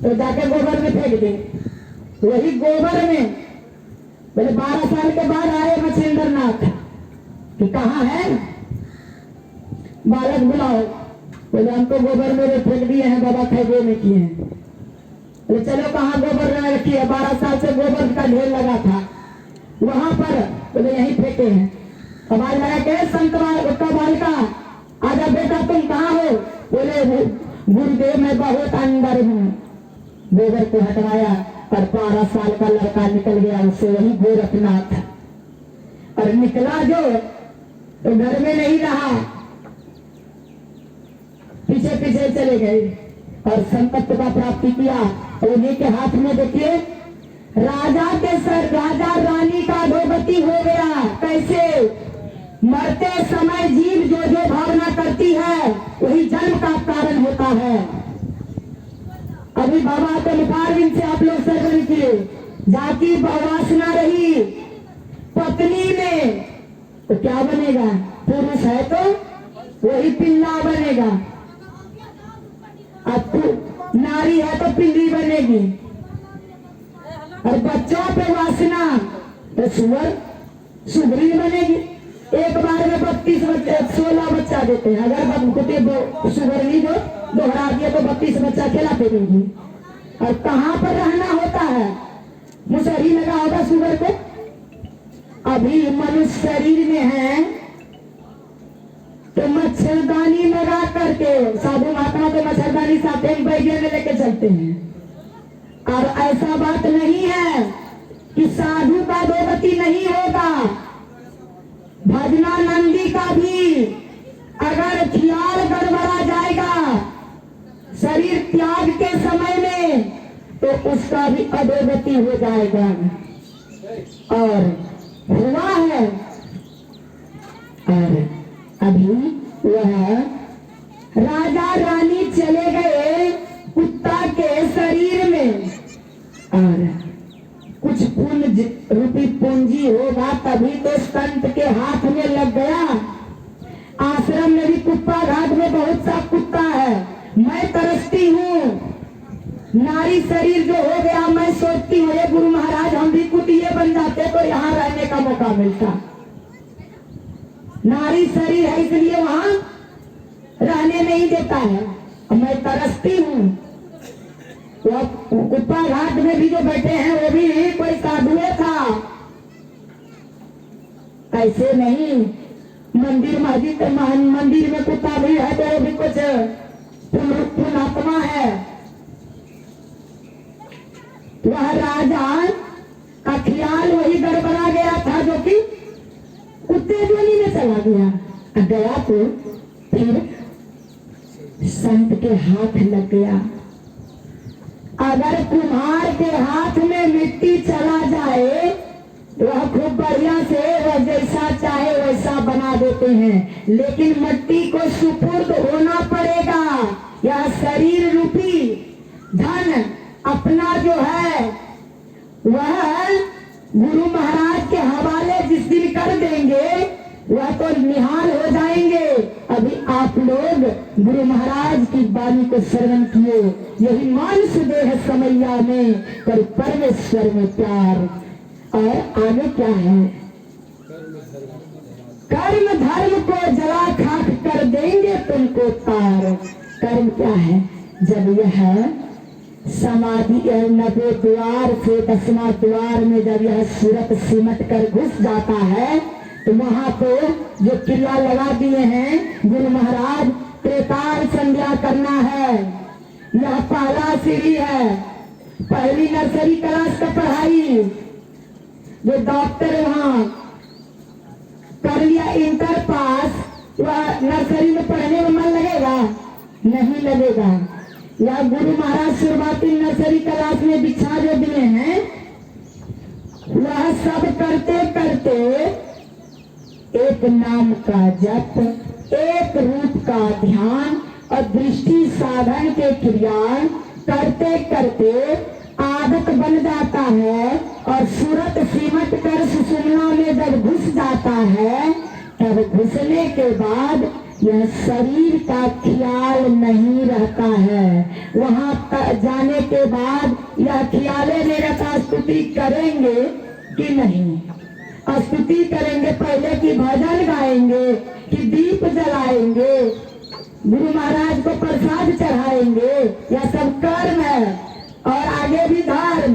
तो जाके गोबर में फेंक दे। वही गोबर में बोले 12 साल के बाद आए मछिंद्र नाथ कि कहाँ है बालक, बुलाओ। बोले हमको गोबर मेरे फेंक दिए हैं बाबा, खैबे में किए हैं। बोले चलो कहाँ गोबर न रखी है, 12 साल से गोबर का ढेर लगा था वहां पर, बोले यहीं फेंके हैं। आवाज लगा के संत बालिका आजा बेटा तुम कहाँ हो? बोले गुरुदेव मैं बहुत अंदर हूँ। गोबर को हटवाया और 12 साल का लड़का निकल गया, उससे वही गोरखनाथ। और निकला जो तो घर में नहीं रहा, पीछे पीछे चले गए और संपत्ति का प्राप्ति किया। उन्हीं के हाथ में देखिए राजा के सर, राजा रानी का अधोगति हो गया। कैसे? मरते समय जीव जो जो भावना करती है वही जन्म का कारण होता है। अभी बाबा के मुखारबिंद से आप लोग सर्वन किए, जाति वासना रही पत्नी में तो क्या बनेगा? पुरुष है तो वही पिल्ला बनेगा, अब नारी है तो पिल्ली बनेगी। और बच्चों पे वासना तो सुगरी बनेगी। एक बार में 32 बच्चे 16 बच्चा देते हैं, अगर सुगरनी जो दोहरा दिए तो 32 बच्चा खिलाते देंगी। और कहाँ पर रहना होता है? मुसहरी लगा होगा सुगर को। अभी मनुष्य शरीर में है तो मच्छरदानी लगा करके, साधु महात्मा तो मच्छरदानी साथ में बैगे में लेके चलते हैं। और ऐसा बात नहीं है कि साधु का अधोगति नहीं होगा। भजनानंदी का भी अगर ख्याल गड़बड़ा जाएगा शरीर त्याग के समय में तो उसका भी अधोगति हो जाएगा। और हुआ है। और अभी वह राजा रानी चले गए कुत्ता के शरीर में, और कुछ पुण्य रूपी पूंजी होगा तभी तो संत के हाथ में लग गया। आश्रम में भी कुत्ता घाट में बहुत सा कुत्ता है। मैं तरसती हूँ, नारी शरीर जो हो गया, मैं सोचती हूँ ये गुरु महाराज हम भी कुतिये बन जाते तो यहाँ रहने का मौका मिलता। नारी शरीर है इसलिए वहां रहने नहीं देता है। मैं तरसती हूँ। कुप्पा घाट में भी जो बैठे हैं वो भी कोई साधुए था, ऐसे नहीं। मंदिर मस्जिद मंदिर में कुत्ता भी है तो वो भी कुछ पुण्यात्मा है। वह राजा का ख्याल वही गड़बड़ा गया था जो कि कुत्ते जोनी में चला गया तो फिर संत के हाथ लग गया। अगर कुम्हार के हाथ में मिट्टी चला जाए वह खूब बढ़िया से वह जैसा चाहे वैसा बना देते हैं, लेकिन मिट्टी को सुपुर्द होना पड़ेगा। यह शरीर रूपी धन अपना जो है वह गुरु महाराज के हवाले जिस दिन कर देंगे वह तो निहाल हो जाएंगे। अभी आप लोग गुरु महाराज की वाणी को श्रवण किए। यही मानस देह समैया में कर परमेश्वर में प्यार। और आगे क्या है? कर्म धर्म को जला खाक कर देंगे तुमको तार। कर्म क्या है? जब यह समाधि 90 द्वार से 10वां द्वार में जब यह सूरत सिमट कर घुस जाता है तो वहां तो जो किला लगा दिए हैं गुरु महाराज, त्रेताल संध्या करना है। यह पहला सीढ़ी है। पहली नर्सरी क्लास का पढ़ाई जो डॉक्टर वहां कर लिया इंटर पास, वह नर्सरी में पढ़ने में मन लगेगा? नहीं लगेगा। या गुरु महाराज शुरुआती नर्सरी क्लास में दीक्षा जो दिए हैं वह सब करते करते एक नाम का जप, एक रूप का ध्यान और दृष्टि साधन के क्रिया करते करते आदत बन जाता है। और सूरत सिमट कर सुषुम्ना में जब घुस जाता है तब घुसने के बाद यह शरीर का ख्याल नहीं रहता है। वहां जाने के बाद यह ख्याले मेरे का स्तुति करेंगे कि नहीं? स्तुति करेंगे पहले कि भजन गाएंगे कि दीप जलाएंगे? गुरु महाराज को प्रसाद चढ़ाएंगे, या सब कर्म है। और आगे भी धर्म,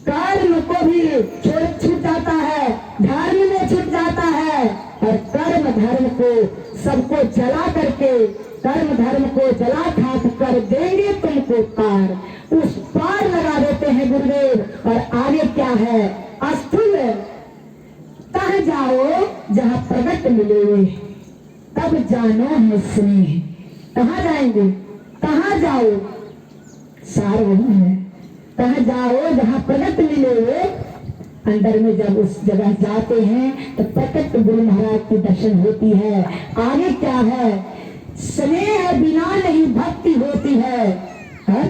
कर्म को भी छूट जाता है, धर्म में छूट जाता है। और कर्म धर्म को सबको जला करके, कर्म धर्म को जला खाक कर देंगे तुमको पार। उस पार लगा देते हैं गुरुदेव। और आगे क्या है, अस्थूल कहाँ जाओ जहाँ प्रगट मिले, तब जानो है स्नेह। कहाँ जाएंगे, कहाँ जाओ, सार वही है, कहाँ जाओ जहाँ प्रगट मिले। अंदर में जब उस जगह जाते हैं तो प्रकट गुरु महाराज की दर्शन होती है। आगे क्या है, स्नेह बिना नहीं भक्ति होती है। हा?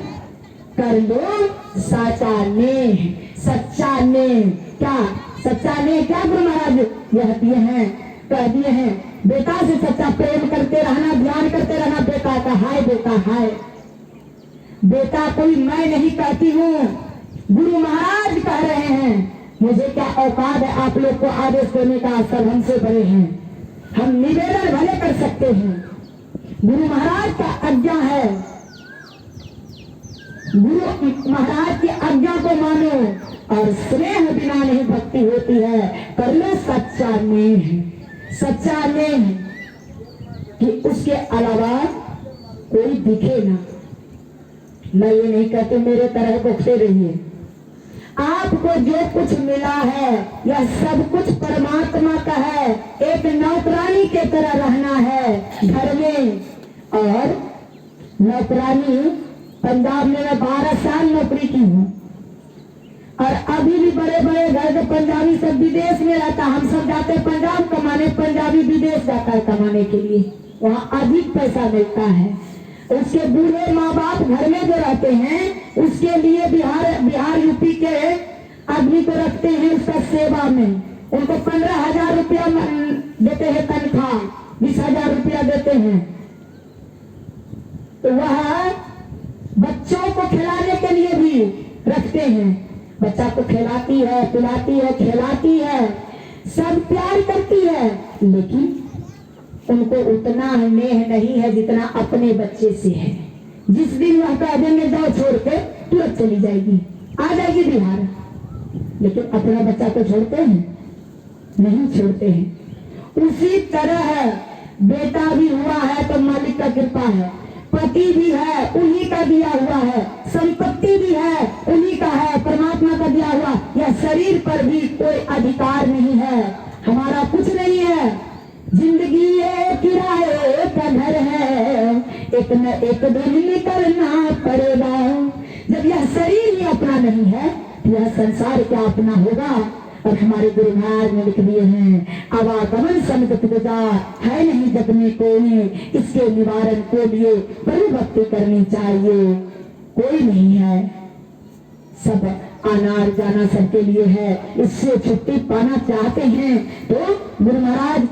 कर लो साचा नेह, सच्चा नेह। क्या सच्चा नेह, क्या गुरु महाराज यह दिए हैं, कह दिए हैं, बेटा से सच्चा प्रेम करते रहना, ध्यान करते रहना बेटा का। हाय बेटा हाय, बेटा कोई मैं नहीं कहती हूँ, गुरु महाराज कह रहे हैं। मुझे क्या औकात है आप लोग को आदेश देने का, सब हमसे बड़े हैं। हम निवेदन भले कर सकते हैं, गुरु महाराज का आज्ञा है, गुरु महाराज की आज्ञा को मानो। और स्नेह बिना नहीं भक्ति होती है। कर लो सच्चा नेह, सच्चा नेह कि उसके अलावा कोई दिखे ना। मैं ये नहीं कहती मेरे तरह भुगते रहिए, आपको जो कुछ मिला है यह सब कुछ परमात्मा का है। एक नौकरानी के तरह रहना है घर में। और नौकरानी, पंजाब में मैं 12 साल नौकरी की हूँ, और अभी भी बड़े बड़े घर के पंजाबी सब विदेश में रहता। हम सब जाते हैं पंजाब कमाने, पंजाबी विदेश जाता है कमाने के लिए, वहाँ अधिक पैसा मिलता है। उसके बूढ़े माँ बाप घर में जो रहते हैं उसके लिए बिहार यूपी के आदमी को रखते हैं उसका सेवा में। उनको 15,000 रुपया देते हैं तनख्वाह, 20,000 रुपया देते हैं। तो वह बच्चों को खिलाने के लिए भी रखते हैं। बच्चा को खिलाती है, पिलाती है, खिलाती है, सब प्यार करती है, लेकिन उनको उतना नेह नहीं है जितना अपने बच्चे से है। जिस दिन वह कह देंगे जाओ छोड़ के, तुरंत चली जाएगी, आ जाएगी बिहार। लेकिन अपना बच्चा को छोड़ते हैं, नहीं छोड़ते हैं। उसी तरह बेटा भी हुआ है तो मालिक का कृपा है, पति भी है उन्हीं का दिया हुआ है, संपत्ति भी है उन्हीं का है, परमात्मा का दिया हुआ। यह शरीर पर भी कोई अधिकार नहीं है, हमारा कुछ नहीं है। जिंदगी एक किराए का घर है, एक न एक दिन निकलना पड़ेगा। जब यह शरीर ही अपना नहीं है तो यह संसार क्या अपना होगा। और हमारे गुरु महाराज ने लिख दिए हैं, आवागमन संगत गुजार है नहीं जग में कोई, इसके निवारण के लिए बड़ी भक्ति करनी चाहिए। कोई नहीं है, सब अनार जाना सबके लिए है। इससे छुट्टी पाना चाहते हैं तो गुरु महाराज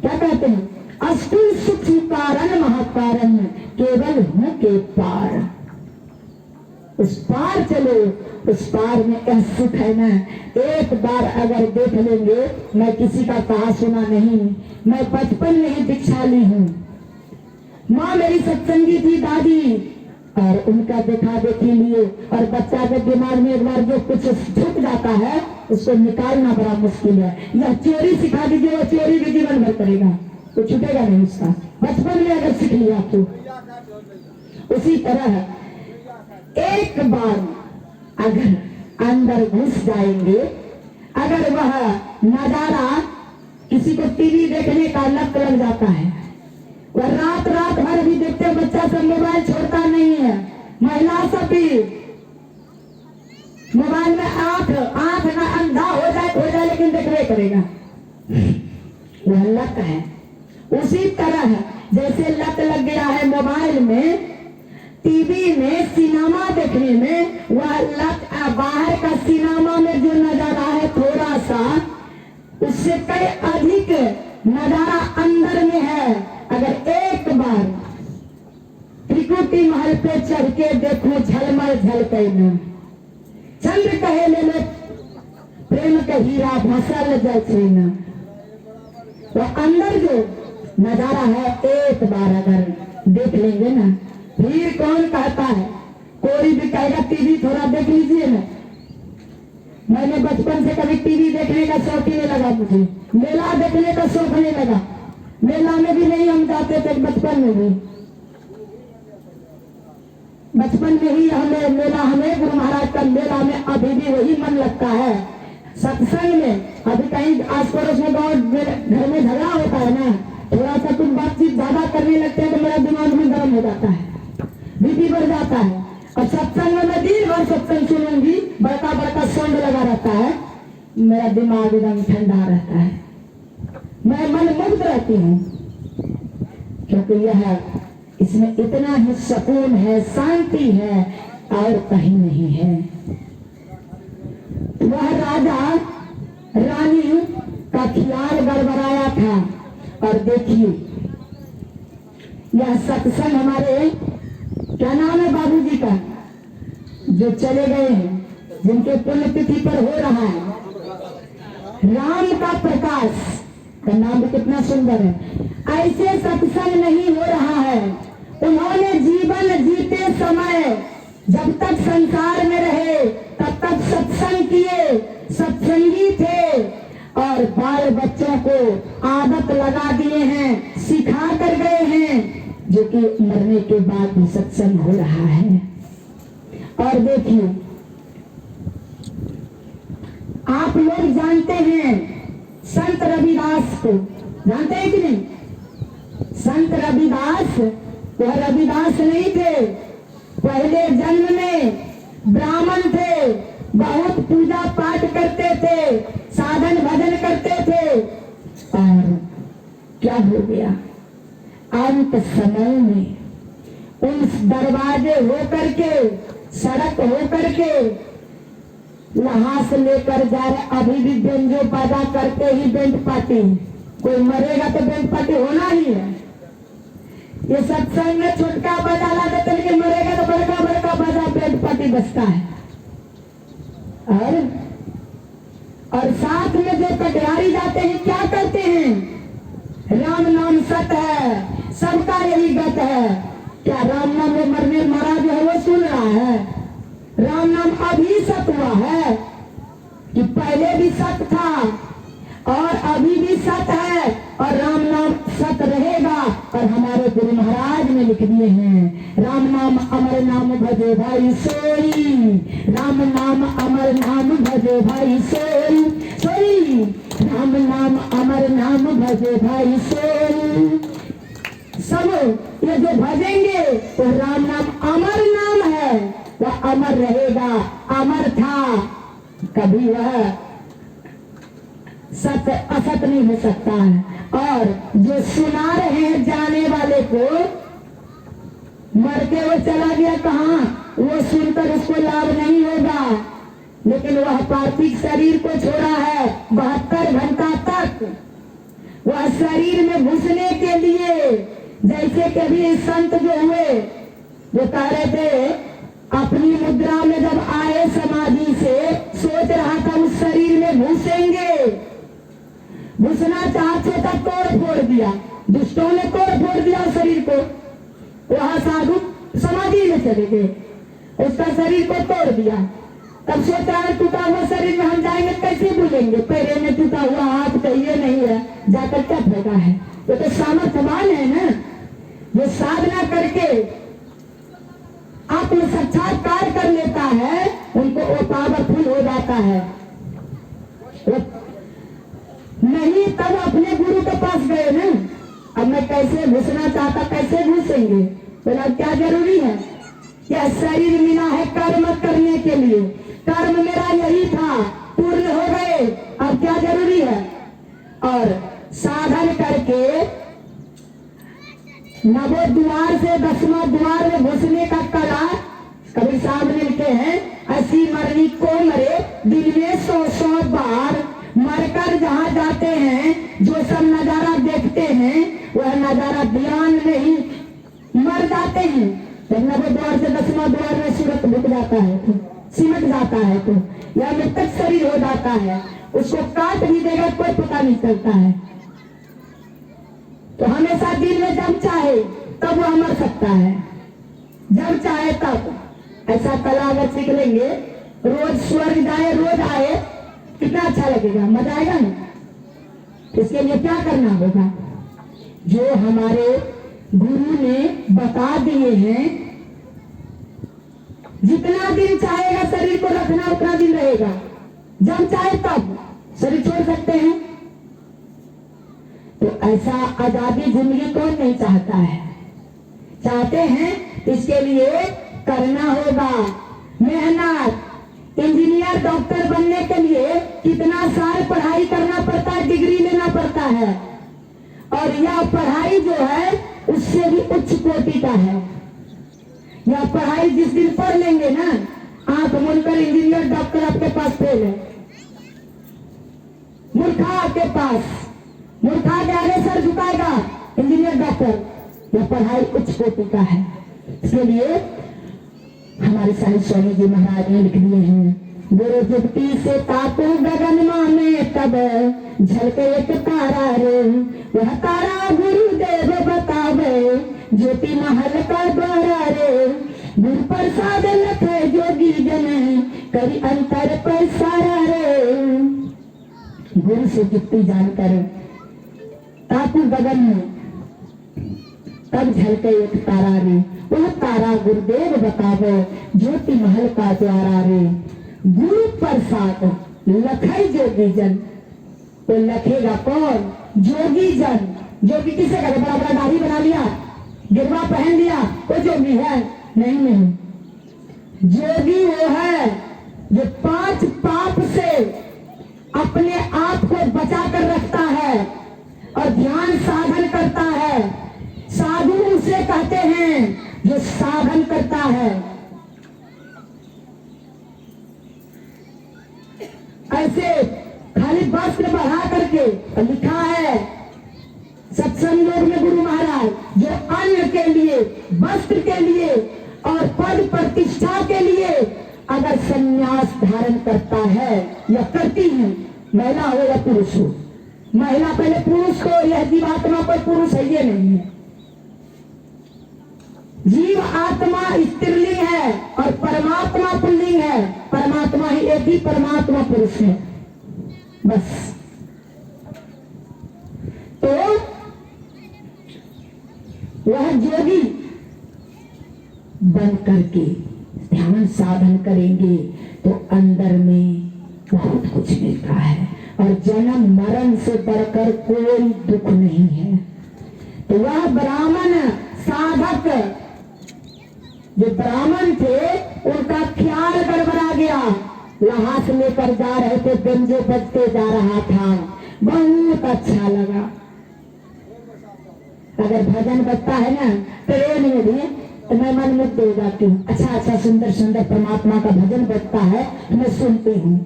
क्या कहते हैं, अस्तु सुख कारण महाकारण केवल हूँ के पार। उस पार चलो, उस पार में यह सुख है ना। एक बार अगर देख लेंगे, मैं किसी का कहा सुना नहीं, मैं बचपन में ही दीक्षा ली हूँ। माँ मेरी सत्संगी थी दादी, और उनका देखा देखी लिए। और बच्चा के दिमाग में एक बार जो कुछ छुप जाता है उसको निकालना बड़ा मुश्किल है। यह चोरी सिखा दीजिए, वो चोरी भी जीवन भर करेगा, तो छूटेगा नहीं उसका। बचपन में अगर सीख लिया तो उसी तरह एक बार अगर अंदर घुस जाएंगे, अगर वह नजारा किसी को टीवी देखने का लत लग जाता है, वह रात रात भर भी देखते, बच्चा सब मोबाइल छोड़ता नहीं है, महिला सब भी मोबाइल में आंख ना अंधा हो जाए लेकिन देखने करेगा, वह लत है। उसी तरह जैसे लत लग गया है मोबाइल में, टीवी में, सिनेमा देखने में, वह लत बाहर का सिनेमा में जो नजारा है थोड़ा सा, उससे कई अधिक नजारा अंदर में है। अगर एक बार त्रिकुटी महल पे चढ़ के देखो, झलमल झलके न चंद्र कहे ले लो, प्रेम के हीरा भसल जैसे न, वो अंदर जो नजारा है, एक बार अगर देख लेंगे ना, फिर कौन कहता है, कोई भी कहेगा टीवी थोड़ा देख लीजिए ना। मैंने बचपन से कभी टीवी देखने का शौक ही नहीं लगा, मुझे मेला देखने का शौक नहीं लगा। मेला में भी नहीं हम जाते थे, बचपन में भी, बचपन में ही हमें मेला, हमें गुरु महाराज का मेला में अभी भी वही मन लगता है। सत्संग में अभी कहीं आस पड़ोस में गाँव घर में झगड़ा होता है ना, थोड़ा सा कुछ बातचीत ज्यादा करने लगते हैं तो मेरा दिमाग में गर्म हो जाता है, बीपी बढ़ जाता है। और सत्संग में मैं दिन भर सत्संग सुनूंगी, बड़का बड़का साउंड लगा रहता है, मेरा दिमाग एकदम ठंडा रहता है, मैं मन मुक्त रहती हूँ, क्योंकि यह इसमें इतना ही सुकून है, शांति है, और कहीं नहीं है। वह राजा रानी का ख्याल गड़बड़ाया था। और देखिए यह सत्संग हमारे क्या नाम है बाबूजी का, जो चले गए हैं, जिनके पुण्यतिथि पर हो रहा है, राम का प्रकाश का नाम भी कितना सुंदर है। ऐसे सत्संग नहीं हो रहा है। उन्होंने जीवन जीते समय जब तक संसार में रहे तब तक सत्संग किए, सत्संगी थे, और बाल बच्चों को आदत लगा दिए हैं, सिखा कर गए हैं, जो कि मरने के बाद भी सत्संग हो रहा है। और देखिए आप लोग जानते हैं संत रविदास को, जानते हैं कि नहीं? संत रविदास वह रविदास नहीं थे, पहले जन्म में ब्राह्मण थे, बहुत पूजा पाठ करते थे, साधन भजन करते थे, और क्या हो गया, अंत समय में उन दरवाजे हो करके, सड़क हो करके लहास लेकर जा रहे, अभी भी बेंजो बाजा करते ही बेंट पार्टी, कोई मरेगा तो बेंट पार्टी होना ही है। ये सत्संग में छुटका बाजा ला देते, लेकिन मरेगा तो बड़का बड़का बाजा बेंट पार्टी बजता है। और साथ में जो कटिहारी जाते हैं क्या करते हैं, राम नाम सत है, सबका यही गत है। क्या राम नाम में मरने मरा जो है वो सुन रहा है? राम नाम अभी सत हुआ है कि पहले भी सत था और अभी भी सत है, और राम नाम सत रहेगा। और हमारे गुरु महाराज ने लिख दिए हैं, राम नाम अमर नाम भजे भाई सोई, राम नाम अमर नाम भजे भाई सोई, सोई राम नाम अमर नाम भजे भाई सोई। सब ये जो भजेंगे तो राम नाम अमर नाम है, वह अमर रहेगा, अमर था, कभी वह सत्य असत नहीं हो सकता है। और जो सुना रहे हैं जाने वाले को, मर के वो चला गया कहाँ, वो सुनकर उसको लाभ नहीं होगा, लेकिन वह पार्थिव शरीर को छोड़ा है 72 घंटा तक, वह शरीर में घुसने के लिए, जैसे कभी संत जो हुए जो कह रहे थे अपनी मुद्रा में जब आए समाधि से, सोच रहा था उस शरीर में घुसेंगे, घुसना चाहते तब तोड़ फोड़ दिया, दुष्टों ने तोड़ फोड़ दिया शरीर को, वहां साधु समाधि में चले गए, उसका शरीर को तोड़ दिया। तब सोच रहा है टूटा हुआ शरीर में हम जाएंगे कैसे भूलेंगे, पैरे में टूटा हुआ हाथ तो ये नहीं है, जाकर क्या फायदा है, ये तो सामर्थ्यवान है ना, जो साधना करके आत्म साक्षात्कार कर लेता है, उनको वो पावरफुल हो जाता है। नहीं तब अपने गुरु के पास गए ना, अब मैं कैसे घुसना चाहता, कैसे घुसेंगे, बोला क्या जरूरी है, क्या शरीर मिला है कर्म करने के लिए, कर्म मेरा यही था, पूर्ण हो गए, अब क्या जरूरी है। और साधन करके नवो द्वार से 10वां द्वार में घुसने का कला, कभी सामने लिखे हैं, ऐसी मरनी को मरे दिन में 100 बार, मरकर जहां जाते हैं जो सब नजारा देखते हैं वह नजारा ध्यान में ही मर जाते हैं। तो नवो द्वार से 10वां द्वार में सूरत रुक जाता है, तो सिमट जाता है, तो यह मृतक शरीर हो जाता है, उसको काट भी देगा कोई पता नहीं चलता है। तो हमेशा दिन में जब चाहे तब वो मर सकता है, जब चाहे तब। ऐसा कला अगर सीख लेंगे, रोज स्वर्ग जाए रोज आए, कितना अच्छा लगेगा, मजा आएगा ना। इसके लिए क्या करना होगा, जो हमारे गुरु ने बता दिए हैं, जितना दिन चाहेगा शरीर को रखना उतना दिन रहेगा, जब चाहे तब शरीर छोड़ सकते हैं। तो ऐसा आजादी जिंदगी कौन नहीं चाहता है, चाहते हैं। इसके लिए करना होगा मेहनत। इंजीनियर डॉक्टर बनने के लिए कितना साल पढ़ाई करना पड़ता है, डिग्री लेना पड़ता है, और यह पढ़ाई जो है उससे भी उच्च कोटि का है। यह पढ़ाई जिस दिन पढ़ लेंगे ना, आंख मूंद कर इंजीनियर डॉक्टर आपके पास फेल है, मूर्खा के पास, मूर्खा के आगे सर झुकाएगा इंजीनियर डॉक्टर। यह पढ़ाई उच्च कोटि का है। इसके लिए हमारे साहिब स्वामी जी महाराज ने लिख दिए हैं, गुरु जुगती से ताकू गगन में तब झलके एक तारा रे, वह तारा गुरुदेव बतावे ज्योति महल का द्वारा रे, गुरु प्रसाद लखे जोगी जन करी अंतर पैसारा रे। गुरु से जुगती जानकर ताकू गगन में तब झलके एक तारा रे, वह तारा गुरुदेव बतावे ज्योति महल का द्वारा रे, गुरु प्रसाद लखे जोगी जन। तो लखेगा कौन, जोगी जन। जोगी किसे कहते, बड़ा बड़ा दाढ़ी बना लिया, गिरवा पहन लिया, वो जोगी है? नहीं नहीं, जोगी वो है जो 5 पाप से अपने आप को बचा कर रखता है और ध्यान साधन करता है। साधु उसे कहते हैं जो साधन करता है। ऐसे खाली वस्त्र बढ़ा करके लिखा है सत्संग योग में गुरु महाराज, जो अन्न के लिए, वस्त्र के लिए और पद प्रतिष्ठा के लिए अगर संन्यास धारण करता है या करती है, महिला हो या पुरुष हो, महिला पहले पुरुष को, यह जीवात्मा पर पुरुष है ये नहीं है। जीव आत्मा स्त्रीलिंग है और परमात्मा पुल्लिंग है। परमात्मा ही एक ही परमात्मा पुरुष है बस। तो वह जोगी बन करके ध्यान साधन करेंगे तो अंदर में बहुत कुछ मिलता है और जन्म मरण से बढ़कर कोई दुख नहीं है। तो वह ब्राह्मण साधक जो ब्राह्मण थे उनका ख्याल गड़बड़ा गया, लहास लेकर जा रहे थे, बेंजो बजते जा रहा था, बहुत अच्छा लगा। अगर भजन बजता है ना ट्रेन में भी तो मैं मन मुग्ध हो जाती हूँ। अच्छा अच्छा सुंदर सुंदर परमात्मा का भजन बजता है तो मैं सुनती हूँ।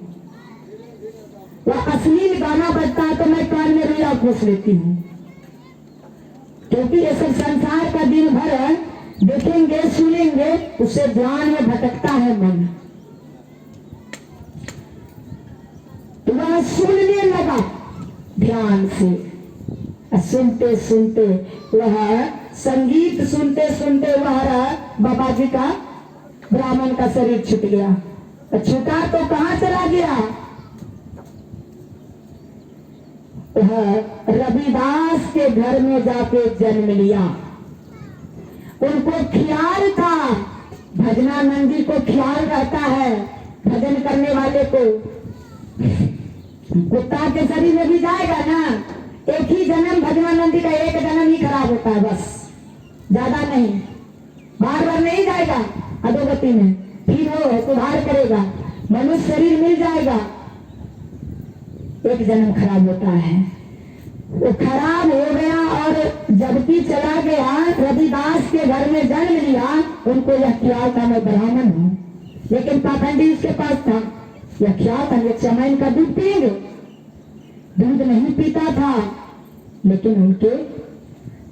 वह अश्लील गाना बजता है तो मैं कान में रुइया घोष लेती हूँ, क्योंकि ये सब संसार का दिन भर देखेंगे सुनेंगे, उससे ध्यान में भटकता है मन। तो वह सुनने लगा ध्यान से, सुनते सुनते वह संगीत सुनते सुनते वह बाबा जी का ब्राह्मण का शरीर छूट गया। तो छूटा तो कहाँ चला गया, वह रविदास के घर में जाके जन्म लिया। उनको ख्याल था, भजनानंद जी को ख्याल रहता है भजन करने वाले को। कुत्ता के शरीर में भी जाएगा ना, एक ही जन्म भजनानंद जी का, एक जन्म ही खराब होता है बस, ज्यादा नहीं, बार बार नहीं जाएगा अधोगति में, फिर वो सुधार करेगा, मनुष्य शरीर मिल जाएगा, एक जन्म खराब होता है। वो खराब हो गया और जबकि चला गया, रविदास के घर में जन्म लिया। उनको यह ख्याल था मैं ब्राह्मण हूँ, लेकिन पाखंडी उसके पास था, यह ख्याल था एक समय इनका दूध पिएंगे, दूध नहीं पीता था। लेकिन उनके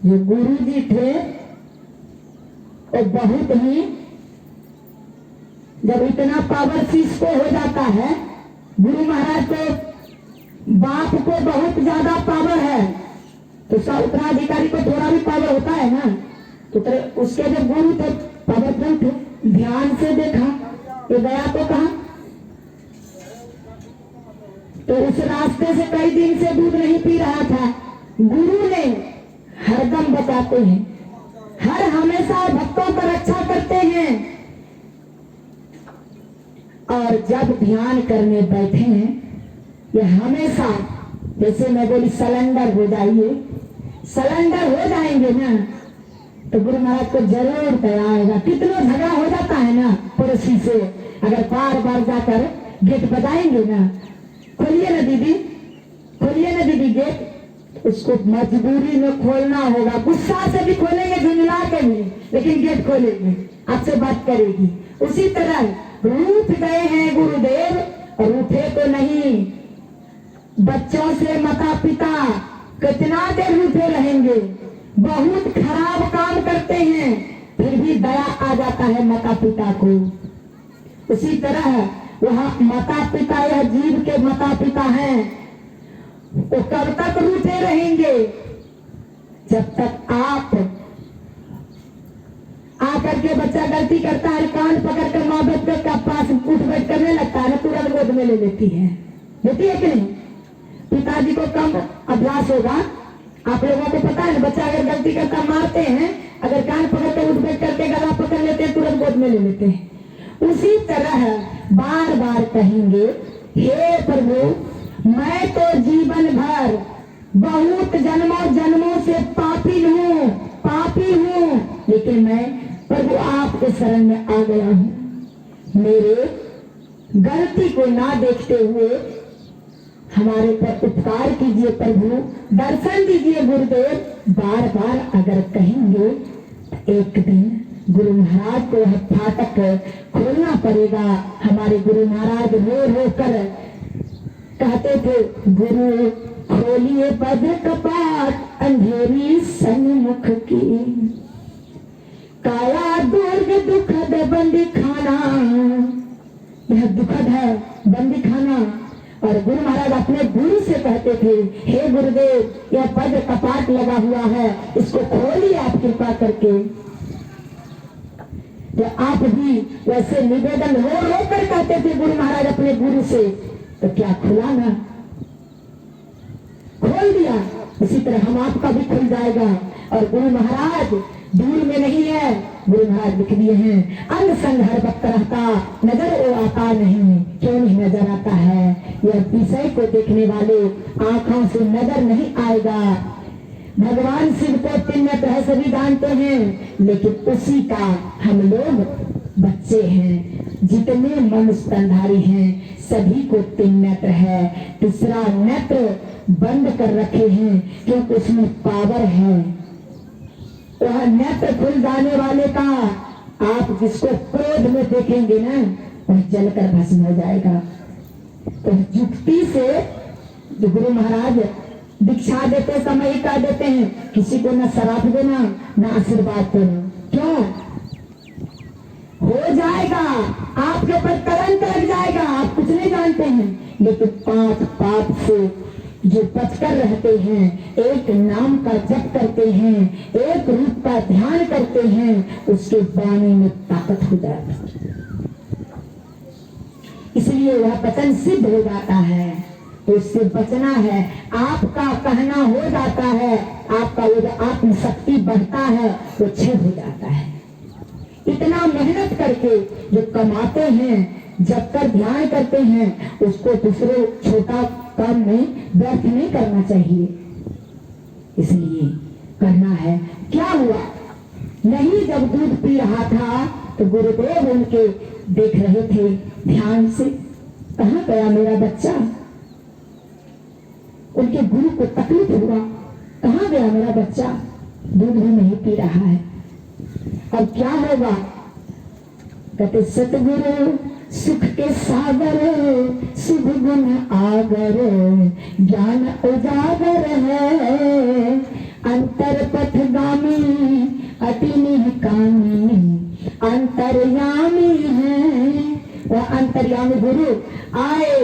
जो गुरु जी थे वो बहुत ही, जब इतना पावर शिष्य को हो जाता है, गुरु महाराज को बाप को बहुत ज्यादा पावर है, तो सब उत्तराधिकारी को थोड़ा भी पावर होता है ना, तो उसके जो गुरु थे पावरफुल थे, ध्यान से देखा ये गया तो कहा, तो उस रास्ते से कई दिन से दूध नहीं पी रहा था। गुरु ने हरदम बताते हैं, हर हमेशा भक्तों पर रक्षा करते हैं, और जब ध्यान करने बैठे हैं ये हमेशा, जैसे मैं बोली सलेंडर हो जाइए, सलेंडर हो जाएंगे ना तो गुरु महाराज को जरूर दया आएगा। कितना झगड़ा हो जाता है ना पड़ोसी से, अगर बार बार जाकर गेट बजाएंगे ना, खोलिए ना दीदी, खोलिए ना दीदी गेट, उसको मजबूरी में खोलना होगा, गुस्सा से भी खोलेंगे, झुंझला के भी, लेकिन गेट खोलेंगे, आपसे बात करेगी। उसी तरह रूठ गए हैं गुरुदेव, रूठे तो नहीं, बच्चों से माता पिता कितना देर रूठे रहेंगे, बहुत खराब काम करते हैं, फिर भी दया आ जाता है माता पिता को। उसी तरह वह माता पिता, यह जीव के माता पिता हैं, वो कब तक रूठे रहेंगे, जब तक आप आकर के बच्चा गलती करता है, कान पकड़ कर माँ बाप के पास उठ बैठ करने लगता है ना, तुरंत गोद में ले लेती है कि नहीं। पिताजी को कम अभ्यास होगा, आप लोगों को पता है, बच्चा अगर गलती करता मारते हैं, अगर कान पकड़ के उठ बैठ करके गला पकड़ लेते हैं, तुरंत गोद में ले लेते हैं। उसी तरह बार बार कहेंगे, हे प्रभु मैं तो जीवन भर बहुत जन्मों जन्मों से पापी हूँ, लेकिन मैं प्रभु आपके शरण में आ गया हूँ, मेरे गलती को ना देखते हुए हमारे पर उपकार कीजिए प्रभु, दर्शन दीजिए गुरुदेव। बार बार अगर कहेंगे एक दिन गुरु महाराज को यह फाटक खोलना पड़ेगा। हमारे गुरु महाराज रो रो कर कहते थे, गुरु खोलिए बद्र कपाट अंधेरी सन्मुख की, काया दुर्ग दुखद बंदी खाना, यह दुखद है बंदी खाना। और गुरु महाराज अपने गुरु से कहते थे, हे गुरुदेव यह बद्र कपाट लगा हुआ है, इसको खोलिए आप कृपा करके। तो आप भी वैसे निवेदन रो रो कर कहते थे गुरु महाराज अपने गुरु से, तो क्या खुला ना, खोल दिया। इसी तरह हम आपका भी खुल जाएगा। और गुरु महाराज दूर में नहीं है, गुरु महाराज लिख दिए हैं, अंग संग हर वक्त रहता, नजर वो आता नहीं, क्यों नहीं नजर आता है, यह विषय को देखने वाले आंखों से नजर नहीं आएगा। भगवान शिव को तिन्नत है सभी जानते हैं, लेकिन उसी का हम लोग बच्चे हैं। जितने मनुष्य स्तनधारी हैं सभी को तिन्नत है, तीसरा नेत्र बंद कर रखे हैं क्योंकि उसमें पावर है। वह नेत्र खुल जाने वाले का आप जिसको क्रोध में देखेंगे ना, वह जलकर भस्म हो जाएगा। तो युक्ति से जो गुरु महाराज दीक्षा देते समय ही कह देते हैं, किसी को न शराब देना न आशीर्वाद देना। क्यों? हो जाएगा, आपके ऊपर कलंक लग जाएगा, आप कुछ नहीं जानते हैं। लेकिन 5 पाप से जो बचकर रहते हैं, एक नाम का जप करते हैं, एक रूप का ध्यान करते हैं, उसके वाणी में ताकत हो जाती है। इसलिए वह वचन सिद्ध हो जाता है। तो इससे बचना है। आपका कहना हो जाता है, आपका जो आत्मशक्ति बढ़ता है वो छेद हो जाता है। इतना मेहनत करके जो कमाते हैं, जब तक ध्यान करते हैं, उसको दूसरे छोटा काम में व्यर्थ नहीं करना चाहिए। इसलिए करना है। क्या हुआ? नहीं, जब दूध पी रहा था तो गुरुदेव उनके देख रहे थे ध्यान से, कहाँ गया मेरा बच्चा। उनके गुरु को तकलीफ हुआ, कहाँ गया मेरा बच्चा, दूध भी नहीं पी रहा है, अब क्या होगा। कहते सतगुरु सुख के सागर, शुभ गुण आगर, ज्ञान उजागर है, अंतर पथगामी अति निहकामी, अंतर्यामी है। वह अंतर्यामी गुरु आए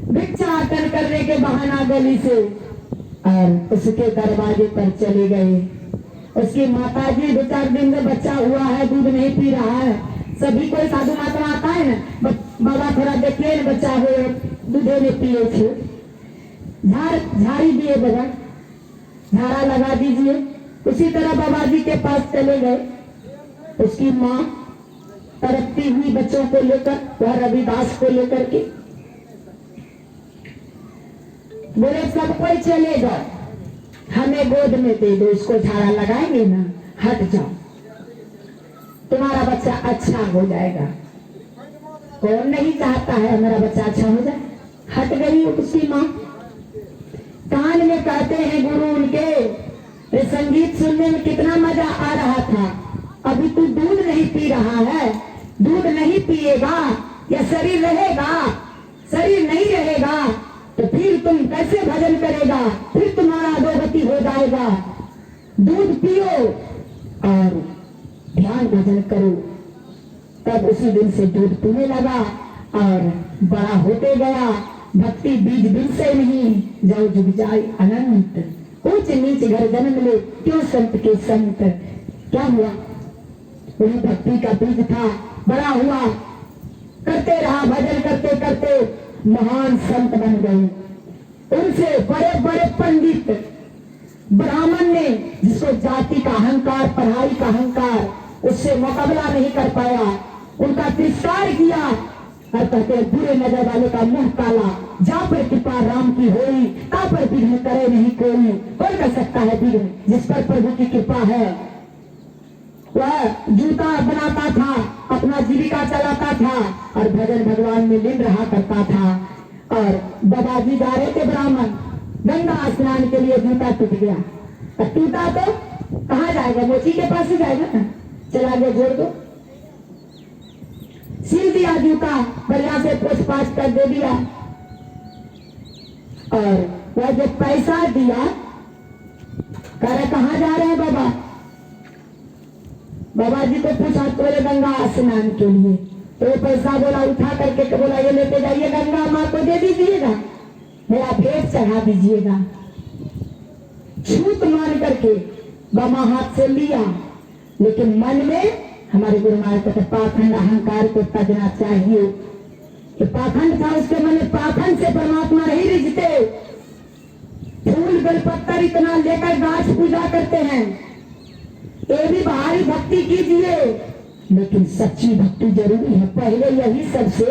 भिक्षाटन करने के बहाना गली से, और उसके दरवाजे पर चले गए। उसकी माताजी 2-4 दिन से बच्चा हुआ है, दूध नहीं पी रहा है। सभी कोई साधु महात्मा आता है ना, बाबा थोड़ा देखिए न बच्चा हो, दूधे में पिए थे, झाड़ी दिए बाबा, झाड़ा लगा दीजिए। उसी तरह बाबा जी के पास चले गए। उसकी माँ तड़पती हुई बच्चों को लेकर, वह रविदास को लेकर के बोले सब कोई चले जाओ, हमें गोद में दे दो, इसको झाड़ा लगाएंगे ना, हट जाओ, तुम्हारा बच्चा अच्छा हो जाएगा। कौन नहीं चाहता है हमारा बच्चा अच्छा हो जाए। हट गई उसकी माँ। कान में कहते हैं गुरु उनके, ये संगीत सुनने में कितना मजा आ रहा था, अभी तू दूध नहीं पी रहा है, दूध नहीं पिएगा या शरीर रहेगा, शरीर नहीं रहेगा तो फिर तुम कैसे भजन करेगा, फिर तुम्हारा अधोगति हो जाएगा। दूध पियो और ध्यान भजन करो। तब उसी दिन से दूध पीने लगा और बड़ा होते गया। भक्ति बीज बिन से नहीं, जाओ जुग जाए अनंत, ऊंच नीच घर जन्म ले, क्यों संत के संत। क्या हुआ, वही भक्ति का बीज था, बड़ा हुआ, करते रहा, भजन करते करते महान संत बन गए। उनसे बड़े बड़े पंडित ब्राह्मण ने, जिसको जाति का अहंकार, पढ़ाई का अहंकार, उससे मुकाबला नहीं कर पाया, उनका तिरस्कार किया और कहते हैं बुरे नजर वाले का मुंह काला, जा पर कृपा राम की होई, ता पर विघ्न करे नहीं कोई। कौन कर सकता है विघ्न, जिस पर प्रभु की कृपा है। वह जूता बनाता था, अपना जीविका चलाता था और भजन भगवान में लीन रहा करता था। और बाबा जी जा रहे थे ब्राह्मण, गंगा स्नान के लिए जूता टूट गया। और टूटा तो कहाँ जाएगा, मोची के पास ही जाएगा ना, चला गया जोड़ दो, सिल दिया जूता, बढ़िया से पोछ पाछ कर दे दिया। और वह जो पैसा दिया, कह रहे कहाँ जा रहे हैं बाबा। बाबा जी को पूछा तो बोले गंगा स्नान के लिए। तो वो पैसा बोला उठा करके बोला ये लेते जाइए, गंगा माँ को दे दीजिएगा, मेरा भेंट चढ़ा दीजिएगा। झूठ मान करके बाबा हाथ से लिया, लेकिन मन में हमारे गुरु महाराज कहते पाखंड अहंकार को तजना चाहिए। कि पाखंड था उसके मन में, पाखंड से परमात्मा नहीं रिझते। फूल बेलपत्तर इतना लेकर गाछ पूजा करते हैं, ये भी बाहरी भक्ति कीजिए, लेकिन सच्ची भक्ति जरूरी है। पहले यही सबसे,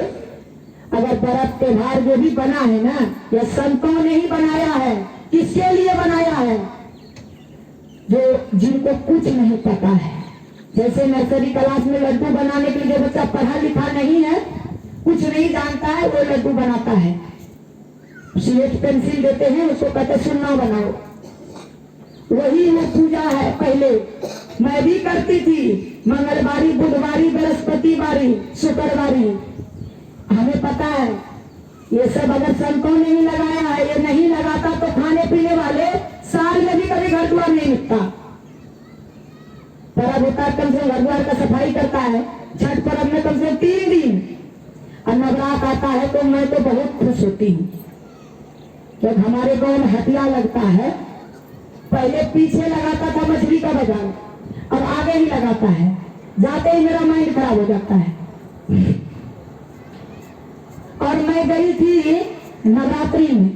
अगर व्रत त्योहार जो भी बना है ना, यह संतों ने ही बनाया है। किसके लिए बनाया है, जो जिनको कुछ नहीं पता है। जैसे नर्सरी क्लास में लड्डू बनाने के लिए जो बच्चा पढ़ा लिखा नहीं है, कुछ नहीं जानता है, वो लड्डू बनाता है। स्लेट पेंसिल देते हैं, उसको कहते सुन्ना बनाओ, वही वो पूजा है। पहले मैं भी करती थी, मंगलवारी, बुधवारी, बृहस्पतिवारी, शुक्रवारी, हमें पता है। ये सब अगर संतों ने ही लगाया है, ये नहीं लगाता तो खाने पीने वाले साल में भी कभी घर द्वार नहीं मिटता। पर्व होता है, कम से कम घर द्वार का सफाई करता है। छठ पर्व में कम से कम 3 दिन, और नवरात्र आता है तो मैं तो बहुत खुश होती हूँ। जब हमारे गांव में हटिया लगता है, पहले पीछे लगाता था मछली का बाजार, अब आगे ही लगाता है। जाते ही मेरा माइंड खराब हो जाता है। और मैं गई थी नवरात्रि में,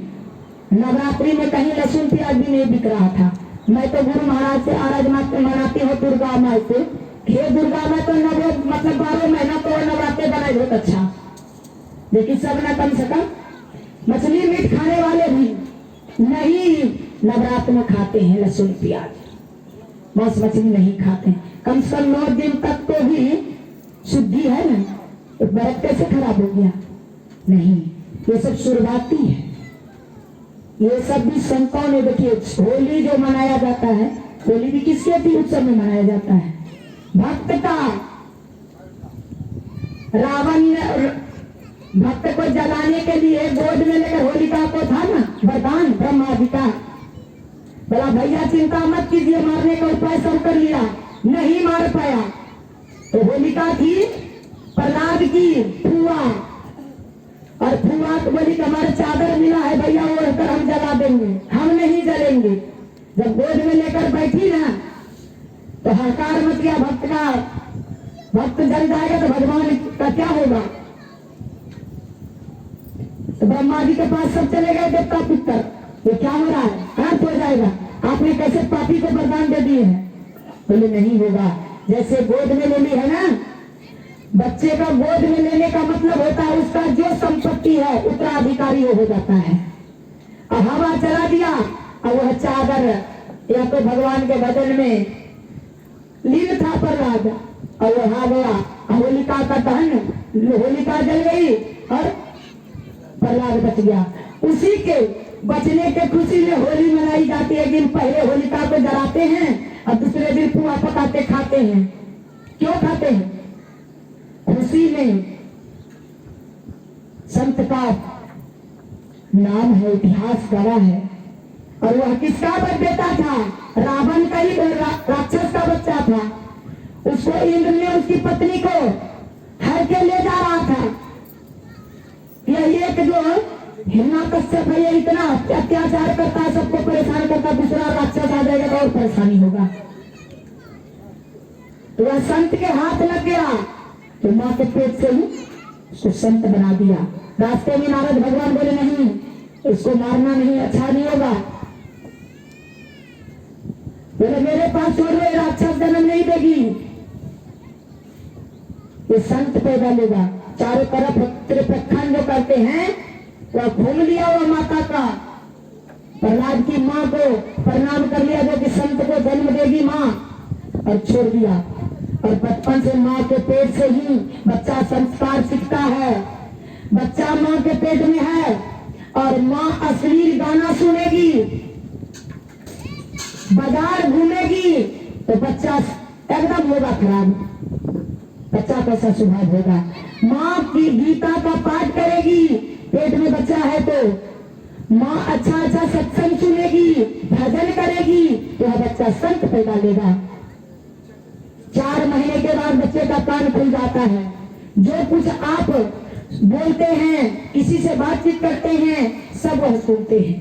नवरात्रि में कहीं लहसुन प्याज भी नहीं बिक रहा था। मैं तो गुरु महाराज से आराधना मनाती हूँ दुर्गा माँ से, हे दुर्गा माँ तो मतलब 12 महीना तो नवरात्रि बनाए बहुत अच्छा, लेकिन सब ना कम से कम मछली मीट खाने वाले भी नहीं नवरात्र में खाते हैं लहसुन प्याज, मांस मछली नहीं खाते हैं। कम से कम 9 दिन तक तो भी शुद्धि है ना, तो व्रत कैसे खराब हो गया। नहीं, ये सब शुरुआती है। ये सब भी संतों ने, देखिए होली जो मनाया जाता है, होली भी किसके भी उत्सव में मनाया जाता है, भक्त का। रावण भक्त को जलाने के लिए गोद में लेकर होलिका को था ना वरदान ब्रह्मा जी का, बोला भैया चिंता मत कीजिए, मारने का उपाय सब कर लिया, नहीं मार पाया। तो होलिका थी प्रहलाद की फुआ, और बुआ को बोली कि हमारे चादर मिला है भैया, वो ओढ़कर हम जला देंगे, हम नहीं जलेंगे। जब गोद में लेकर बैठी ना तो हकार मच गया भक्त का। भक्त जल जाएगा तो भगवान का क्या होगा? तो ब्रह्मा जी के पास सब चले गए देवता पितर, ये क्या हो रहा है, अर्थ हो जाएगा, आपने कैसे पापी को वरदान दे दिए हैं? बोले नहीं होगा। जैसे गोद में ले ली है ना, बच्चे का गोद में लेने का मतलब होता है उसका जो संपत्ति है उत्तराधिकारी वो हो जाता है। अब हवा चला दिया, अब वह चादर या तो भगवान के बदन में लीन था प्रहलाद और वो आ गया, होलिका का दहन, होलिका जल गई और प्रहलाद बच गया। उसी के बचने के खुशी में होली मनाई जाती है। दिन पहले होलिका को जलाते हैं और दूसरे दिन पुआ पकाते खाते हैं। क्यों खाते हैं? खुशी में। संत का नाम है, इतिहास गवाह है। और वह किसका बेटा था? रावण का ही राक्षस का बच्चा था। उसको इंद्र ने उसकी पत्नी को हर के ले जा रहा था। यह एक जो हिरण्यकश्यप है, ये इतना अत्याचार करता है, सबको परेशान करता, दूसरा राक्षस आ जाएगा तो और परेशानी होगा। तो वह संत के हाथ लग गया तो मां के पेट से ही उसको संत बना दिया। रास्ते में नारद भगवान बोले नहीं, इसको मारना नहीं, अच्छा नहीं होगा। बोले मेरे पास छोड़ दो, राक्षस जन्म नहीं देगी, ये संत पैदा लेगा। चारों तरफ त्रिप्रखंड जो करते हैं वह घूम लिया हुआ माता का। प्रहलाद की माँ को प्रणाम कर लिया जो कि संत को जन्म देगी माँ, और छोड़ दिया। और बचपन से माँ के पेट से ही बच्चा संस्कार सीखता है। बच्चा माँ के पेट में है और माँ अश्लील गाना सुनेगी, बाजार घूमेगी तो बच्चा एकदम होगा खराब। बच्चा कैसा स्वभाव होगा? माँ की गीता का पाठ करेगी, पेट में बच्चा है तो माँ अच्छा अच्छा सत्संग सुनेगी, भजन करेगी तो वह बच्चा संत पैदा लेगा। 4 महीने के बाद बच्चे का कान खुल जाता है। जो कुछ आप बोलते हैं, किसी से बातचीत करते हैं, सब वह सुनते हैं।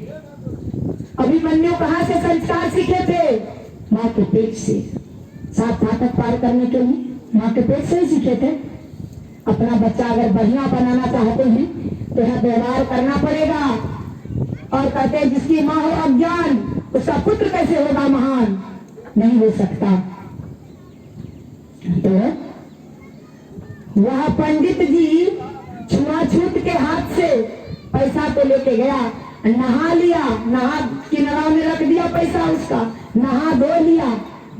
अभिमन्यु कहाँ से संस्कार सीखे थे? माँ के पेट से। 7 फाटक पार करने के लिए माँ के पेट से ही सीखे थे। अपना बच्चा अगर बढ़िया बनाना चाहते हैं तो यह व्यवहार करना पड़ेगा। और कहते हैं जिसकी माँ हो अज्ञान उसका पुत्र कैसे होगा महान? नहीं हो सकता। तो वह पंडित जी छुआछूत के हाथ से पैसा तो लेके गया, नहा लिया, नहा किनारा में रख दिया पैसा उसका, नहा धो लिया।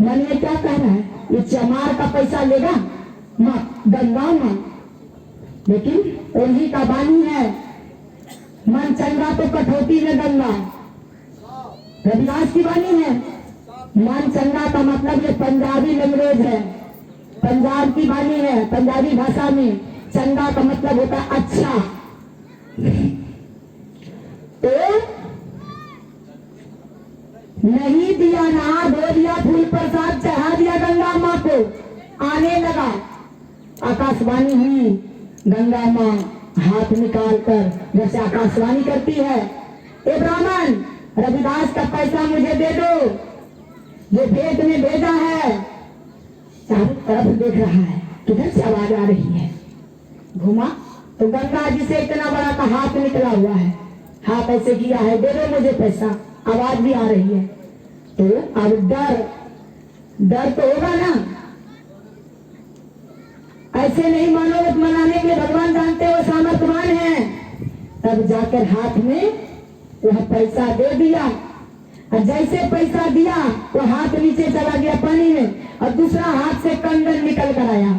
मन में क्या कह रहा है? ये चमार का पैसा लेगा माँ, गंगा माँ। लेकिन उन्हीं का वाणी है, मन चंगा तो कठौती में गंगा। रविदास की वाणी है। मन चंगा का मतलब ये पंजाबी लैंग्वेज है, पंजाब की वाणी है। पंजाबी भाषा में चंगा का मतलब होता है अच्छा। तो नहीं दिया, नहा धो दिया, फूल प्रसाद चढ़ा दिया गंगा माँ को, आने लगा। आकाशवाणी हुई, गंगा माँ हाथ निकाल कर जैसे आकाशवाणी करती है, ए ब्राह्मण रविदास का पैसा मुझे दे दो, ये भेंट में भेजा है। चारों तरफ देख रहा है किधर से आवाज आ रही है। घुमा तो गंगा जी से इतना बड़ा का हाथ निकला हुआ है, हाथ ऐसे किया है, दे दो मुझे पैसा, आवाज भी आ रही है। तो अब डर तो होगा ना, ऐसे नहीं मानो मनाने के लिए भगवान जानते हो सामर्थ्यवान है। तब जाकर हाथ में वह पैसा दे दिया, और जैसे पैसा दिया वो हाथ नीचे चला गया पानी में, और दूसरा हाथ से कंगन निकल कर आया।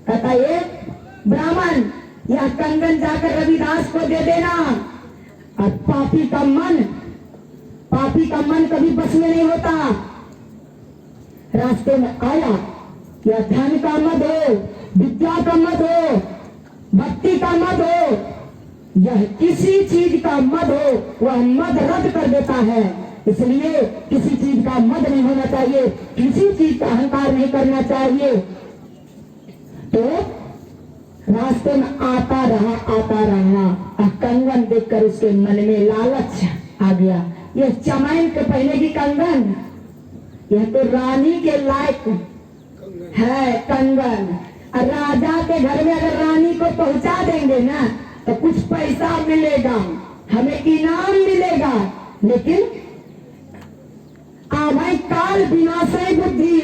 कहता ये ब्राह्मण यह कंगन जाकर रविदास को दे देना। और पापी का मन कभी बस में नहीं होता। रास्ते में आया, यह धन का मद हो, विद्या का मद हो, भक्ति का मद हो, यह किसी चीज का मद हो, वह मद रद्द कर देता है। इसलिए किसी चीज का मद नहीं होना चाहिए, किसी चीज का अहंकार नहीं करना चाहिए। तो रास्ते में आता रहा और कंगन देखकर उसके मन में लालच आ गया। यह चमैन के पहने की कंगन, यह तो रानी के लायक है कंगन। और राजा के घर में अगर रानी को पहुंचा देंगे ना तो कुछ पैसा मिलेगा, हमें इनाम मिलेगा। लेकिन आभाई काल विनाशय बुद्धि,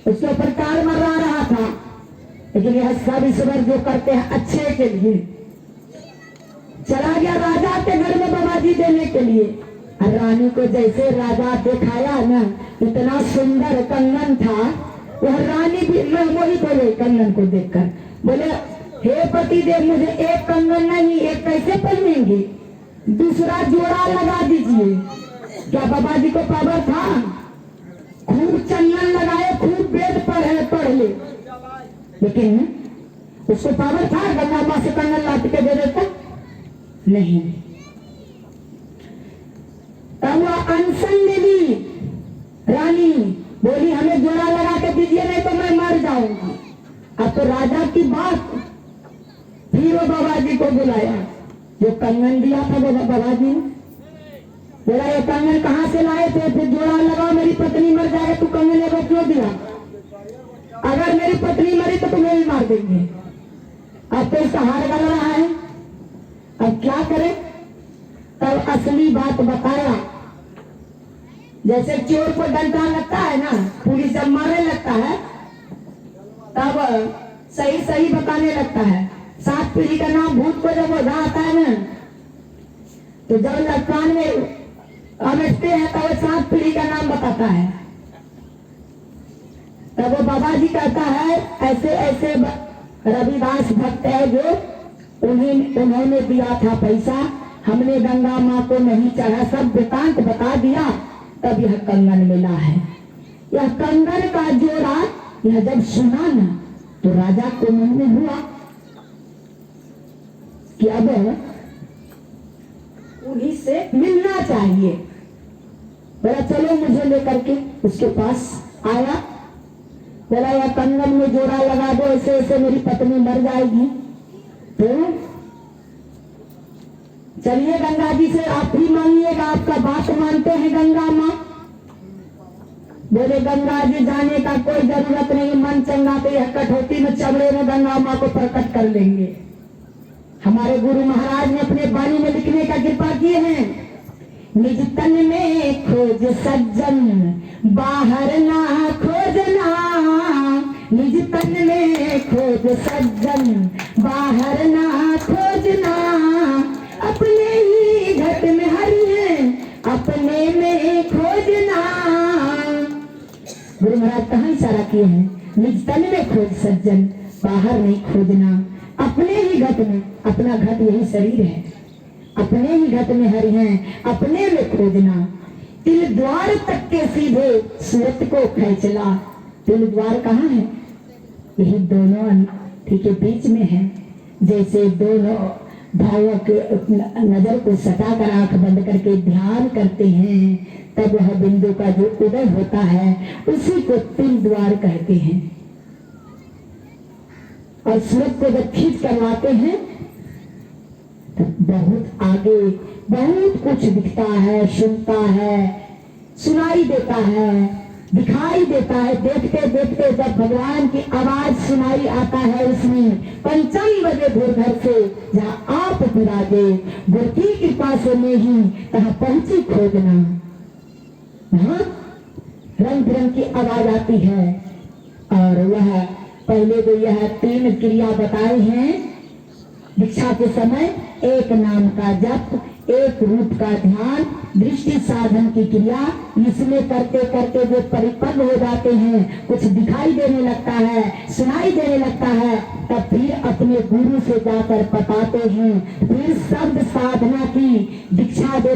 उसके ऊपर काल मर्रा रहा था। लेकिन यह सब ईश्वर जो करते हैं अच्छे के लिए। चला गया राजा के घर में बाबाजी देने के लिए। और रानी को जैसे राजा दिखाया ना, इतना सुंदर कंगन था, वह रानी भी मोहित हो गई कंगन को देखकर। बोले हे पति देव, मुझे एक कंगन नहीं, एक कैसे पहनेंगे, दूसरा जोड़ा लगा दीजिए। क्या बाबा जी को पावर था? खूब चंदन लगाए, खूब वेद पढ़ ले, लेकिन उसको पावर था गंगा माँ से कंगन लाट के दे देता? नहीं। तब वह अनशन ले ली रानी, बोली हमें जोड़ा लगा के दीजिए नहीं तो मैं मर जाऊंगी। अब तो राजा की बात। फिर वो बाबा जी को बुलाया, जो कंगन दिया था वो बाबा जी ने बोला ये कंगन कहाँ से लाए थे? फिर जोड़ा लगाओ, मेरी पत्नी मर जाएगा, तू कंगन ये क्यों दिया? अगर मेरी पत्नी मरी तो तुम्हें भी मार देंगे। अब तो इसका हार गल रहा है, अब क्या करे? तब असली बात बताया। जैसे चोर को डंडा लगता है ना, पुलिस जब मारने लगता है तब सही सही बताने लगता है। 7 पीढ़ी का नाम भूत को जब ओझा आता है ना, तो जब लटकान में अमटते हैं तब 7 पीढ़ी का नाम बताता है। तब वो बाबा जी कहता है ऐसे ऐसे रविदास भक्त है जो उन्होंने दिया था पैसा, हमने गंगा माँ को नहीं चढ़ा, सब वृतांत बता दिया, तब यह कंगन मिला है। यह कंगन का जोड़ा यह जब सुना ना तो राजा को मन में हुआ कि अब उन्हीं से मिलना चाहिए। बोला चलो मुझे लेकर के उसके पास आया। बोला यह कंगन में जोड़ा लगा दो, ऐसे ऐसे मेरी पत्नी मर जाएगी। तो चलिए गंगा जी से आप भी मांगिएगा, आपका बात मानते हैं गंगा माँ। बोले गंगा जी जाने का कोई जरूरत नहीं, मन चंगा तो यह कठौती में चबड़े में गंगा माँ को प्रकट कर लेंगे। हमारे गुरु महाराज ने अपने वाणी में लिखने का कृपा किए हैं, निज तन में खोज सज्जन बाहर ना खोजना, निज तन में खोज सज्जन बाहर ना खोजना, अपने ही घट में हरि है अपने में खोजना। गुरु महाराज कहाँ इशारा किए हैं? निज तन में खोज सज्जन बाहर नहीं खोजना, अपने ही घट में। अपना घट यही शरीर है, अपने ही घट में हरि हैं अपने में खोजना। तिल द्वार तक के सीधे सूरत को खैचला। तिल द्वार कहाँ है? यही दोनों ठीक है बीच में है। जैसे दोनों भावों के नजर को सटाकर आंख बंद करके ध्यान करते हैं, तब वह बिंदु का जो उदय होता है उसी को तिल द्वार कहते हैं। और सूरत को जब खींच करवाते हैं तब बहुत आगे बहुत कुछ दिखता है, सुनता है, सुनाई देता है, दिखाई देता है। देखते देखते जब भगवान की आवाज सुनाई आता है उसमें, पंचम बजे भोर घर से जहाँ आप विराजे, गुरु की कृपा से मैं ही तहाँ पहुंची खोजना। वहाँ रंग बिरंग की आवाज आती है। और वह पहले तो यह 3 क्रिया बताए हैं दीक्षा के समय, एक नाम का जप, एक रूप का ध्यान, दृष्टि साधन की क्रिया। इसमें करते करते जो परिपक्व हो जाते हैं, कुछ दिखाई देने लगता है, सुनाई देने लगता है, तब फिर अपने गुरु से जाकर बताते हैं, फिर शब्द साधना की दीक्षा देते